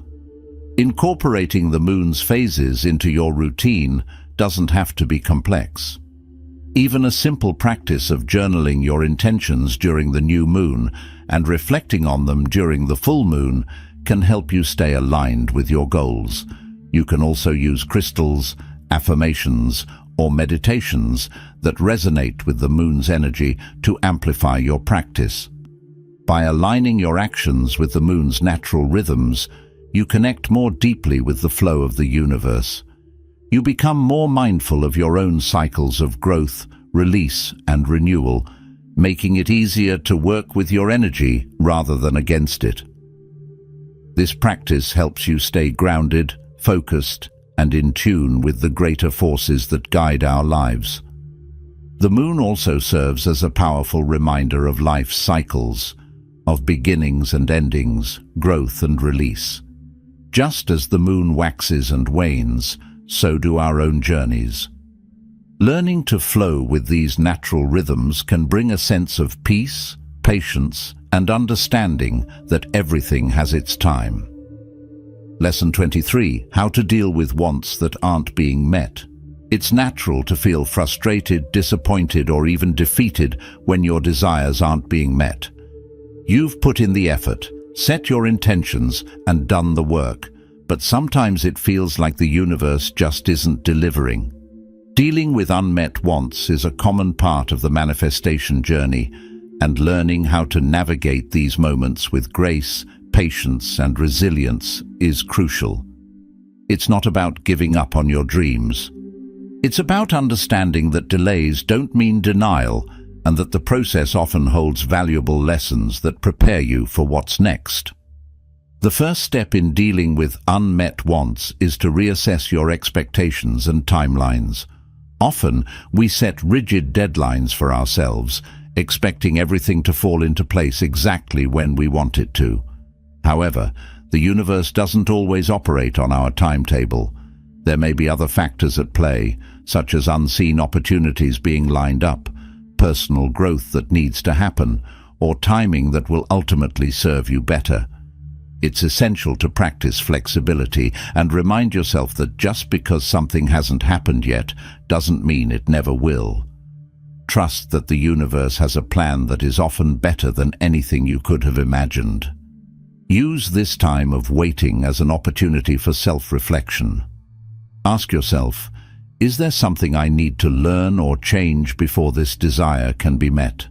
Incorporating the moon's phases into your routine doesn't have to be complex. Even a simple practice of journaling your intentions during the new moon and reflecting on them during the full moon can help you stay aligned with your goals. You can also use crystals, affirmations, or meditations that resonate with the moon's energy to amplify your practice. By aligning your actions with the moon's natural rhythms, you connect more deeply with the flow of the universe. You become more mindful of your own cycles of growth, release, and renewal, making it easier to work with your energy rather than against it. This practice helps you stay grounded, focused, and in tune with the greater forces that guide our lives. The moon also serves as a powerful reminder of life's cycles, of beginnings and endings, growth and release. Just as the moon waxes and wanes, so do our own journeys. Learning to flow with these natural rhythms can bring a sense of peace, patience, and understanding that everything has its time. Lesson 23: How to deal with wants that aren't being met. It's natural to feel frustrated, disappointed, or even defeated when your desires aren't being met. You've put in the effort, set your intentions, and done the work, but sometimes it feels like the universe just isn't delivering. Dealing with unmet wants is a common part of the manifestation journey, and learning how to navigate these moments with grace, patience, and resilience is crucial. It's not about giving up on your dreams. It's about understanding that delays don't mean denial, and that the process often holds valuable lessons that prepare you for what's next. The first step in dealing with unmet wants is to reassess your expectations and timelines. Often, we set rigid deadlines for ourselves, expecting everything to fall into place exactly when we want it to. However, the universe doesn't always operate on our timetable. There may be other factors at play, such as unseen opportunities being lined up, personal growth that needs to happen, or timing that will ultimately serve you better. It's essential to practice flexibility and remind yourself that just because something hasn't happened yet doesn't mean it never will. Trust that the universe has a plan that is often better than anything you could have imagined. Use this time of waiting as an opportunity for self-reflection. Ask yourself, is there something I need to learn or change before this desire can be met?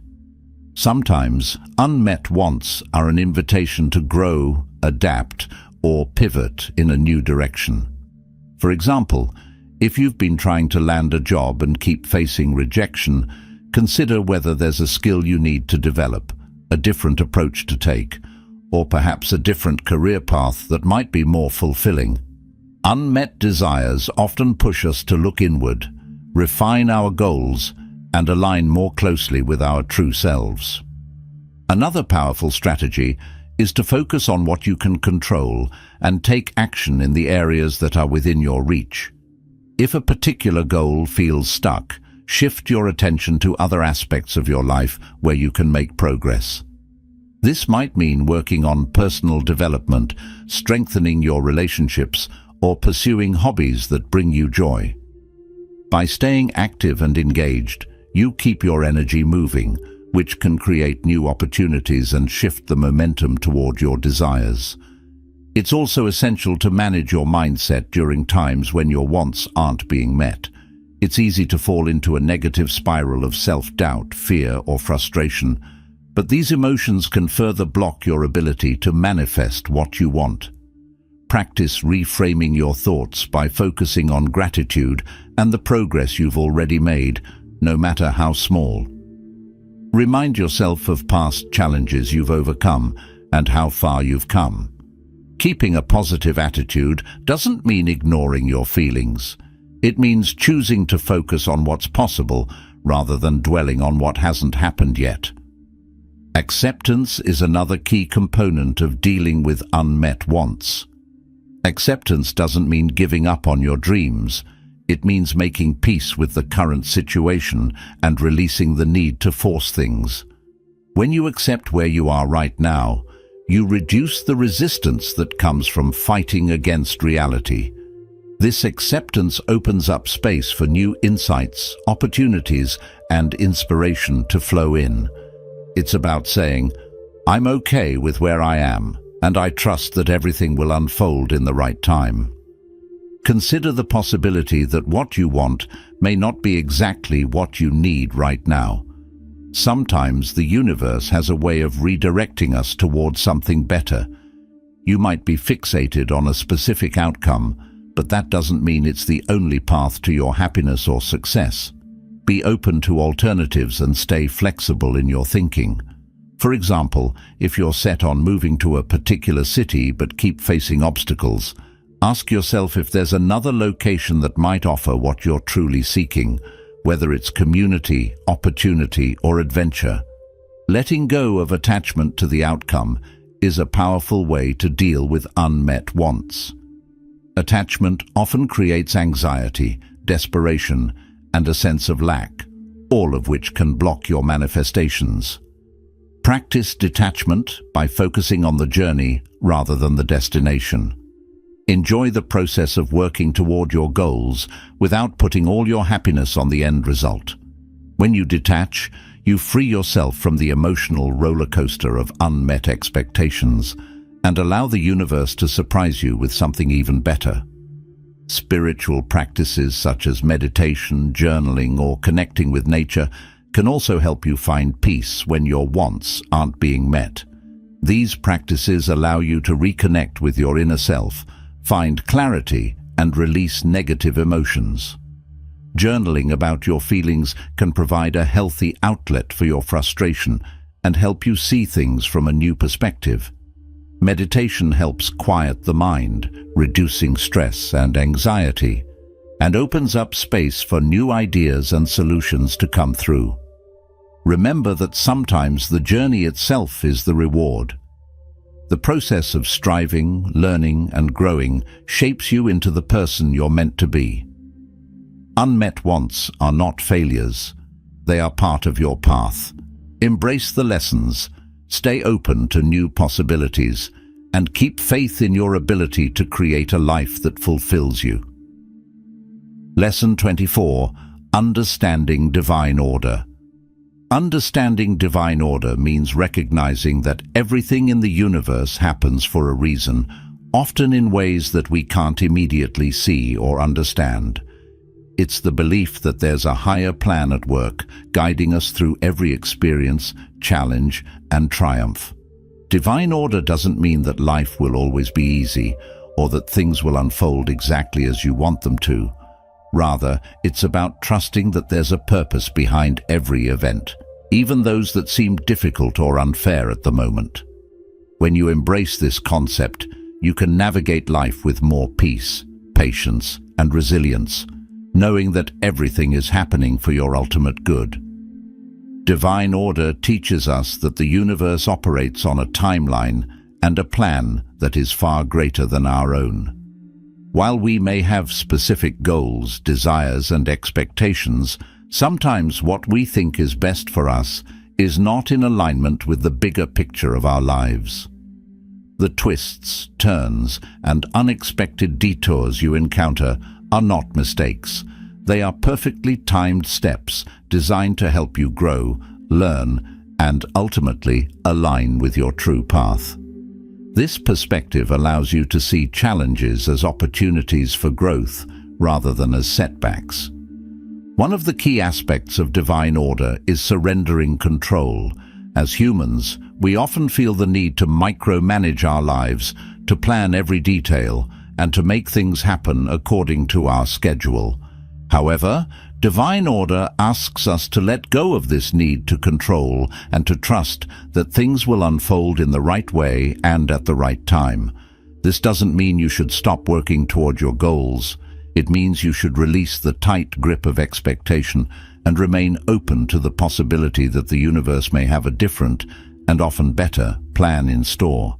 Sometimes, unmet wants are an invitation to grow, adapt, or pivot in a new direction. For example, if you've been trying to land a job and keep facing rejection, Consider whether there's a skill you need to develop, a different approach to take, or perhaps a different career path that might be more fulfilling. Unmet desires often push us to look inward, refine our goals, and align more closely with our true selves. Another powerful strategy is to focus on what you can control and take action in the areas that are within your reach. If a particular goal feels stuck, shift your attention to other aspects of your life where you can make progress. This might mean working on personal development, strengthening your relationships, or pursuing hobbies that bring you joy. By staying active and engaged, you keep your energy moving, which can create new opportunities and shift the momentum toward your desires. It's also essential to manage your mindset during times when your wants aren't being met. It's easy to fall into a negative spiral of self-doubt, fear, or frustration, but these emotions can further block your ability to manifest what you want. Practice reframing your thoughts by focusing on gratitude and the progress you've already made, no matter how small. Remind yourself of past challenges you've overcome and how far you've come. Keeping a positive attitude doesn't mean ignoring your feelings. It means choosing to focus on what's possible rather than dwelling on what hasn't happened yet. Acceptance is another key component of dealing with unmet wants. Acceptance doesn't mean giving up on your dreams. It means making peace with the current situation and releasing the need to force things. When you accept where you are right now, you reduce the resistance that comes from fighting against reality. This acceptance opens up space for new insights, opportunities, and inspiration to flow in. It's about saying, "I'm okay with where I am, and I trust that everything will unfold in the right time." Consider the possibility that what you want may not be exactly what you need right now. Sometimes the universe has a way of redirecting us towards something better. You might be fixated on a specific outcome, but that doesn't mean it's the only path to your happiness or success. Be open to alternatives and stay flexible in your thinking. For example, if you're set on moving to a particular city but keep facing obstacles, ask yourself if there's another location that might offer what you're truly seeking, whether it's community, opportunity, or adventure. Letting go of attachment to the outcome is a powerful way to deal with unmet wants. Attachment often creates anxiety, desperation, and a sense of lack, all of which can block your manifestations. Practice detachment by focusing on the journey rather than the destination. Enjoy the process of working toward your goals without putting all your happiness on the end result. When you detach, you free yourself from the emotional roller coaster of unmet expectations and allow the universe to surprise you with something even better. Spiritual practices such as meditation, journaling, or connecting with nature can also help you find peace when your wants aren't being met. These practices allow you to reconnect with your inner self, find clarity, and release negative emotions. Journaling about your feelings can provide a healthy outlet for your frustration and help you see things from a new perspective. Meditation helps quiet the mind, reducing stress and anxiety, and opens up space for new ideas and solutions to come through. Remember that sometimes the journey itself is the reward. The process of striving, learning, and growing shapes you into the person you're meant to be. Unmet wants are not failures. They are part of your path. Embrace the lessons, stay open to new possibilities, and keep faith in your ability to create a life that fulfills you. Lesson 24. Understanding Divine Order. Understanding divine order means recognizing that everything in the universe happens for a reason, often in ways that we can't immediately see or understand. It's the belief that there's a higher plan at work, guiding us through every experience, challenge, and triumph. Divine order doesn't mean that life will always be easy, or that things will unfold exactly as you want them to. Rather, it's about trusting that there's a purpose behind every event, even those that seem difficult or unfair at the moment. When you embrace this concept, you can navigate life with more peace, patience, and resilience, knowing that everything is happening for your ultimate good. Divine order teaches us that the universe operates on a timeline and a plan that is far greater than our own. While we may have specific goals, desires, and expectations, sometimes what we think is best for us is not in alignment with the bigger picture of our lives. The twists, turns, and unexpected detours you encounter are not mistakes. They are perfectly timed steps designed to help you grow, learn, and ultimately align with your true path. This perspective allows you to see challenges as opportunities for growth rather than as setbacks. One of the key aspects of divine order is surrendering control. As humans, we often feel the need to micromanage our lives, to plan every detail, and to make things happen according to our schedule. However, divine order asks us to let go of this need to control and to trust that things will unfold in the right way and at the right time. This doesn't mean you should stop working toward your goals. It means you should release the tight grip of expectation and remain open to the possibility that the universe may have a different, and often better, plan in store.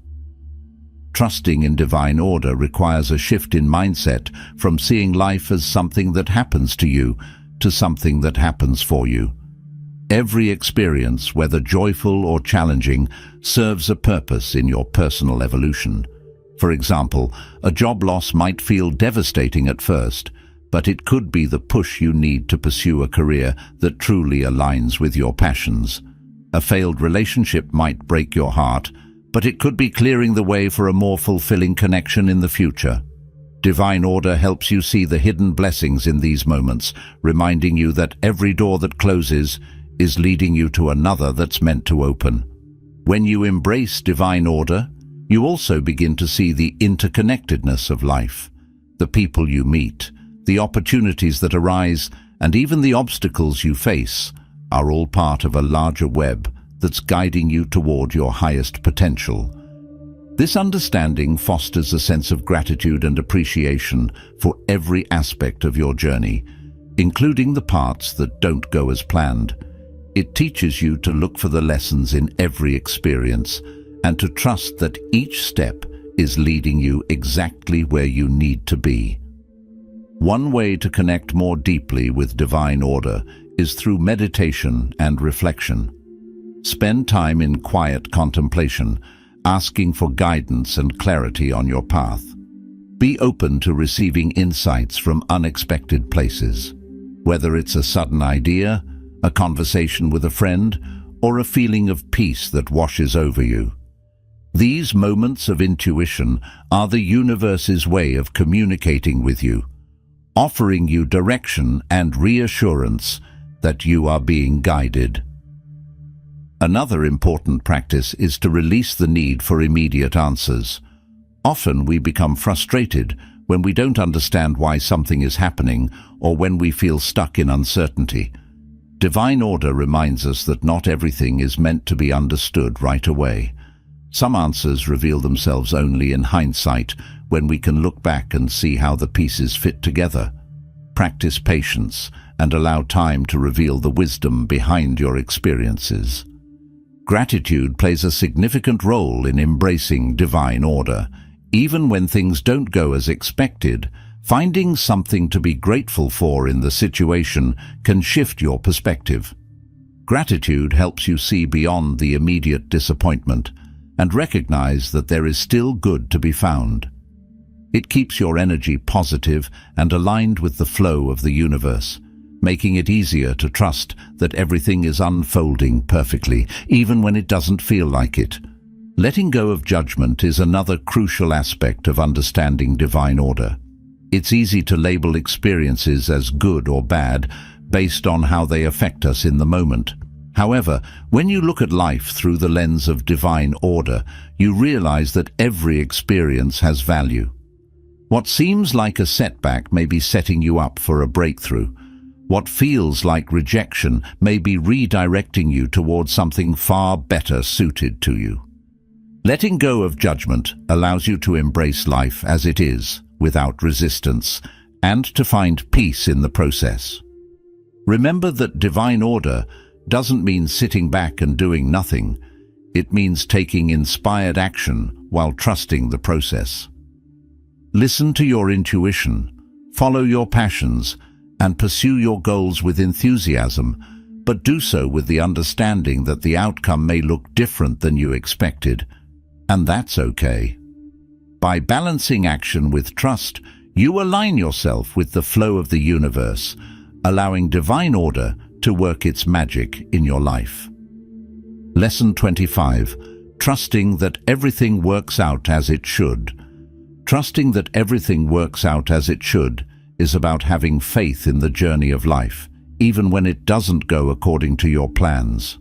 Trusting in divine order requires a shift in mindset from seeing life as something that happens to you to something that happens for you. Every experience, whether joyful or challenging, serves a purpose in your personal evolution. For example, a job loss might feel devastating at first, but it could be the push you need to pursue a career that truly aligns with your passions. A failed relationship might break your heart, but it could be clearing the way for a more fulfilling connection in the future. Divine order helps you see the hidden blessings in these moments, reminding you that every door that closes is leading you to another that's meant to open. When you embrace divine order, you also begin to see the interconnectedness of life. The people you meet, the opportunities that arise, and even the obstacles you face are all part of a larger web that's guiding you toward your highest potential. This understanding fosters a sense of gratitude and appreciation for every aspect of your journey, including the parts that don't go as planned. It teaches you to look for the lessons in every experience and to trust that each step is leading you exactly where you need to be. One way to connect more deeply with divine order is through meditation and reflection. Spend time in quiet contemplation, asking for guidance and clarity on your path. Be open to receiving insights from unexpected places, whether it's a sudden idea, a conversation with a friend, or a feeling of peace that washes over you. These moments of intuition are the universe's way of communicating with you, offering you direction and reassurance that you are being guided. Another important practice is to release the need for immediate answers. Often we become frustrated when we don't understand why something is happening or when we feel stuck in uncertainty. Divine order reminds us that not everything is meant to be understood right away. Some answers reveal themselves only in hindsight, when we can look back and see how the pieces fit together. Practice patience and allow time to reveal the wisdom behind your experiences. Gratitude plays a significant role in embracing divine order. Even when things don't go as expected, finding something to be grateful for in the situation can shift your perspective. Gratitude helps you see beyond the immediate disappointment and recognize that there is still good to be found. It keeps your energy positive and aligned with the flow of the universe, making it easier to trust that everything is unfolding perfectly, even when it doesn't feel like it. Letting go of judgment is another crucial aspect of understanding divine order. It's easy to label experiences as good or bad based on how they affect us in the moment. However, when you look at life through the lens of divine order, you realize that every experience has value. What seems like a setback may be setting you up for a breakthrough. What feels like rejection may be redirecting you towards something far better suited to you. Letting go of judgment allows you to embrace life as it is, without resistance, and to find peace in the process. Remember that divine order doesn't mean sitting back and doing nothing. It means taking inspired action while trusting the process. Listen to your intuition, follow your passions, and pursue your goals with enthusiasm, but do so with the understanding that the outcome may look different than you expected, and that's okay. By balancing action with trust, you align yourself with the flow of the universe, allowing divine order to work its magic in your life. Lesson 25. Trusting that everything works out as it should. Trusting that everything works out as it should is about having faith in the journey of life, even when it doesn't go according to your plans.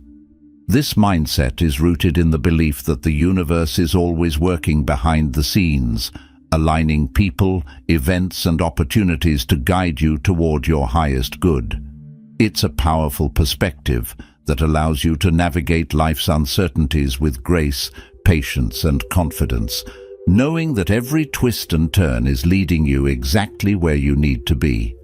This mindset is rooted in the belief that the universe is always working behind the scenes, aligning people, events, and opportunities to guide you toward your highest good. It's a powerful perspective that allows you to navigate life's uncertainties with grace, patience, and confidence, knowing that every twist and turn is leading you exactly where you need to be.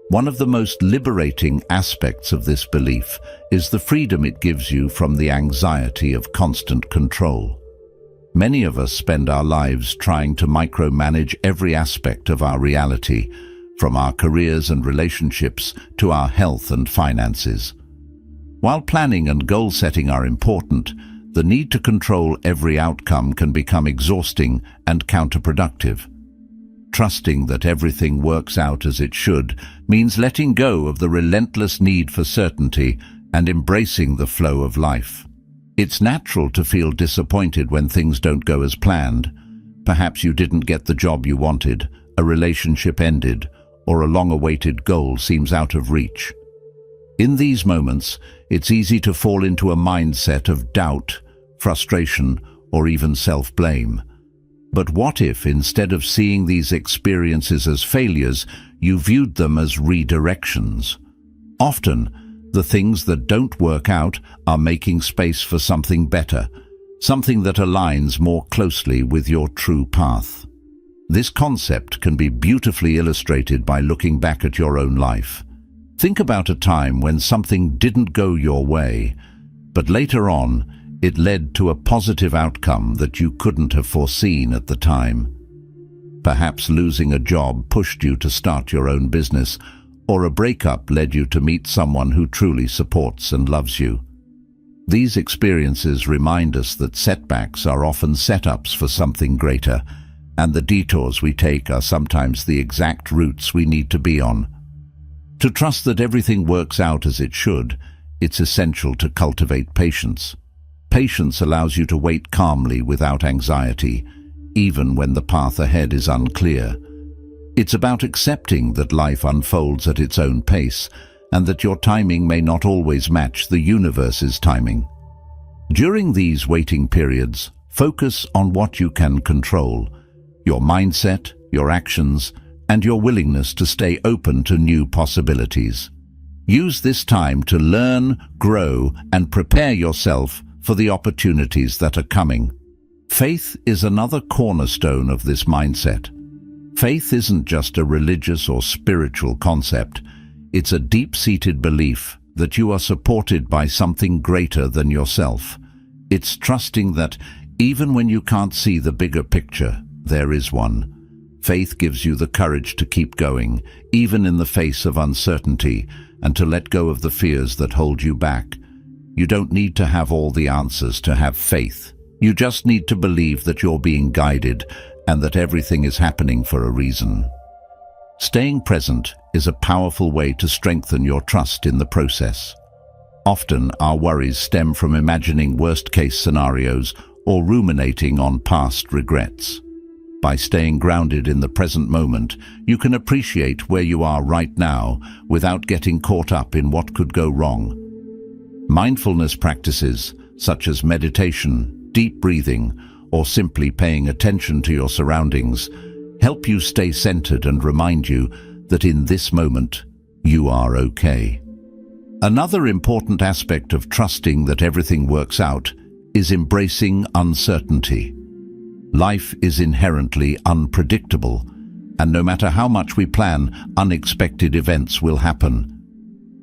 One of the most liberating aspects of this belief is the freedom it gives you from the anxiety of constant control. Many of us spend our lives trying to micromanage every aspect of our reality, from our careers and relationships to our health and finances. While planning and goal setting are important, the need to control every outcome can become exhausting and counterproductive. Trusting that everything works out as it should means letting go of the relentless need for certainty and embracing the flow of life. It's natural to feel disappointed when things don't go as planned. Perhaps you didn't get the job you wanted, a relationship ended, or a long-awaited goal seems out of reach. In these moments, it's easy to fall into a mindset of doubt, frustration, or even self-blame. But what if, instead of seeing these experiences as failures, you viewed them as redirections? Often, the things that don't work out are making space for something better, something that aligns more closely with your true path. This concept can be beautifully illustrated by looking back at your own life. Think about a time when something didn't go your way, but later on, it led to a positive outcome that you couldn't have foreseen at the time. Perhaps losing a job pushed you to start your own business, or a breakup led you to meet someone who truly supports and loves you. These experiences remind us that setbacks are often setups for something greater, and the detours we take are sometimes the exact routes we need to be on. To trust that everything works out as it should, it's essential to cultivate patience. Patience allows you to wait calmly without anxiety, even when the path ahead is unclear. It's about accepting that life unfolds at its own pace, and that your timing may not always match the universe's timing. During these waiting periods, focus on what you can control: your mindset, your actions, and your willingness to stay open to new possibilities. Use this time to learn, grow, and prepare yourself for the opportunities that are coming. Faith is another cornerstone of this mindset. Faith isn't just a religious or spiritual concept. It's a deep-seated belief that you are supported by something greater than yourself. It's trusting that even when you can't see the bigger picture, there is one. Faith gives you the courage to keep going, even in the face of uncertainty, and to let go of the fears that hold you back. You don't need to have all the answers to have faith. You just need to believe that you're being guided and that everything is happening for a reason. Staying present is a powerful way to strengthen your trust in the process. Often, our worries stem from imagining worst-case scenarios or ruminating on past regrets. By staying grounded in the present moment, you can appreciate where you are right now without getting caught up in what could go wrong. Mindfulness practices, such as meditation, deep breathing, or simply paying attention to your surroundings, help you stay centered and remind you that in this moment, you are okay. Another important aspect of trusting that everything works out is embracing uncertainty. Life is inherently unpredictable, and no matter how much we plan, unexpected events will happen.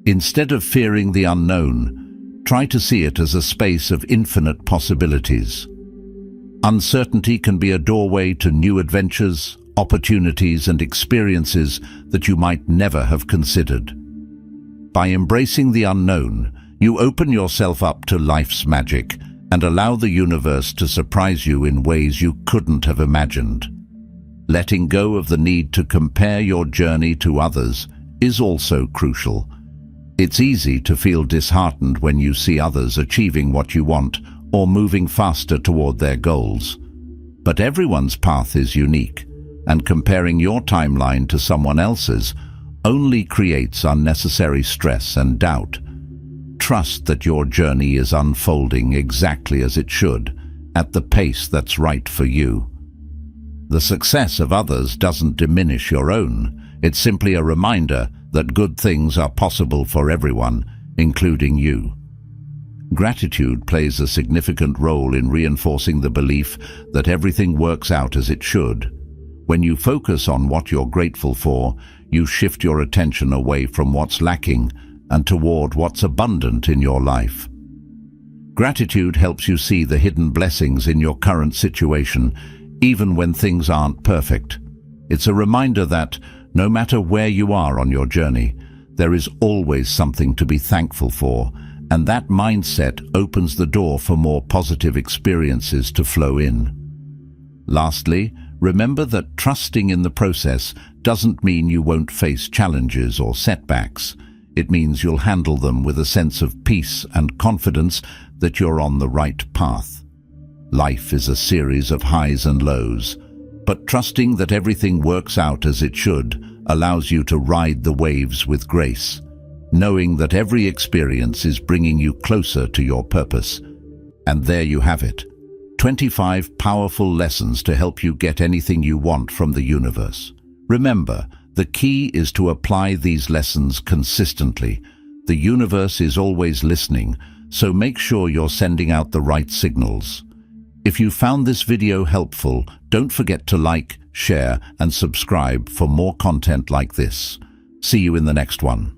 Instead of fearing the unknown, try to see it as a space of infinite possibilities. Uncertainty can be a doorway to new adventures, opportunities, and experiences that you might never have considered. By embracing the unknown, you open yourself up to life's magic and allow the universe to surprise you in ways you couldn't have imagined. Letting go of the need to compare your journey to others is also crucial. It's easy to feel disheartened when you see others achieving what you want or moving faster toward their goals. But everyone's path is unique, and comparing your timeline to someone else's only creates unnecessary stress and doubt. Trust that your journey is unfolding exactly as it should, at the pace that's right for you. The success of others doesn't diminish your own. It's simply a reminder that good things are possible for everyone, including you. Gratitude plays a significant role in reinforcing the belief that everything works out as it should. When you focus on what you're grateful for, you shift your attention away from what's lacking and toward what's abundant in your life. Gratitude helps you see the hidden blessings in your current situation, even when things aren't perfect. It's a reminder that, no matter where you are on your journey, there is always something to be thankful for, and that mindset opens the door for more positive experiences to flow in. Lastly, remember that trusting in the process doesn't mean you won't face challenges or setbacks. It means you'll handle them with a sense of peace and confidence that you're on the right path. Life is a series of highs and lows, but trusting that everything works out as it should allows you to ride the waves with grace, knowing that every experience is bringing you closer to your purpose. And there you have it, 25 powerful lessons to help you get anything you want from the universe. Remember, the key is to apply these lessons consistently. The universe is always listening, so make sure you're sending out the right signals. If you found this video helpful, don't forget to like, share, and subscribe for more content like this. See you in the next one.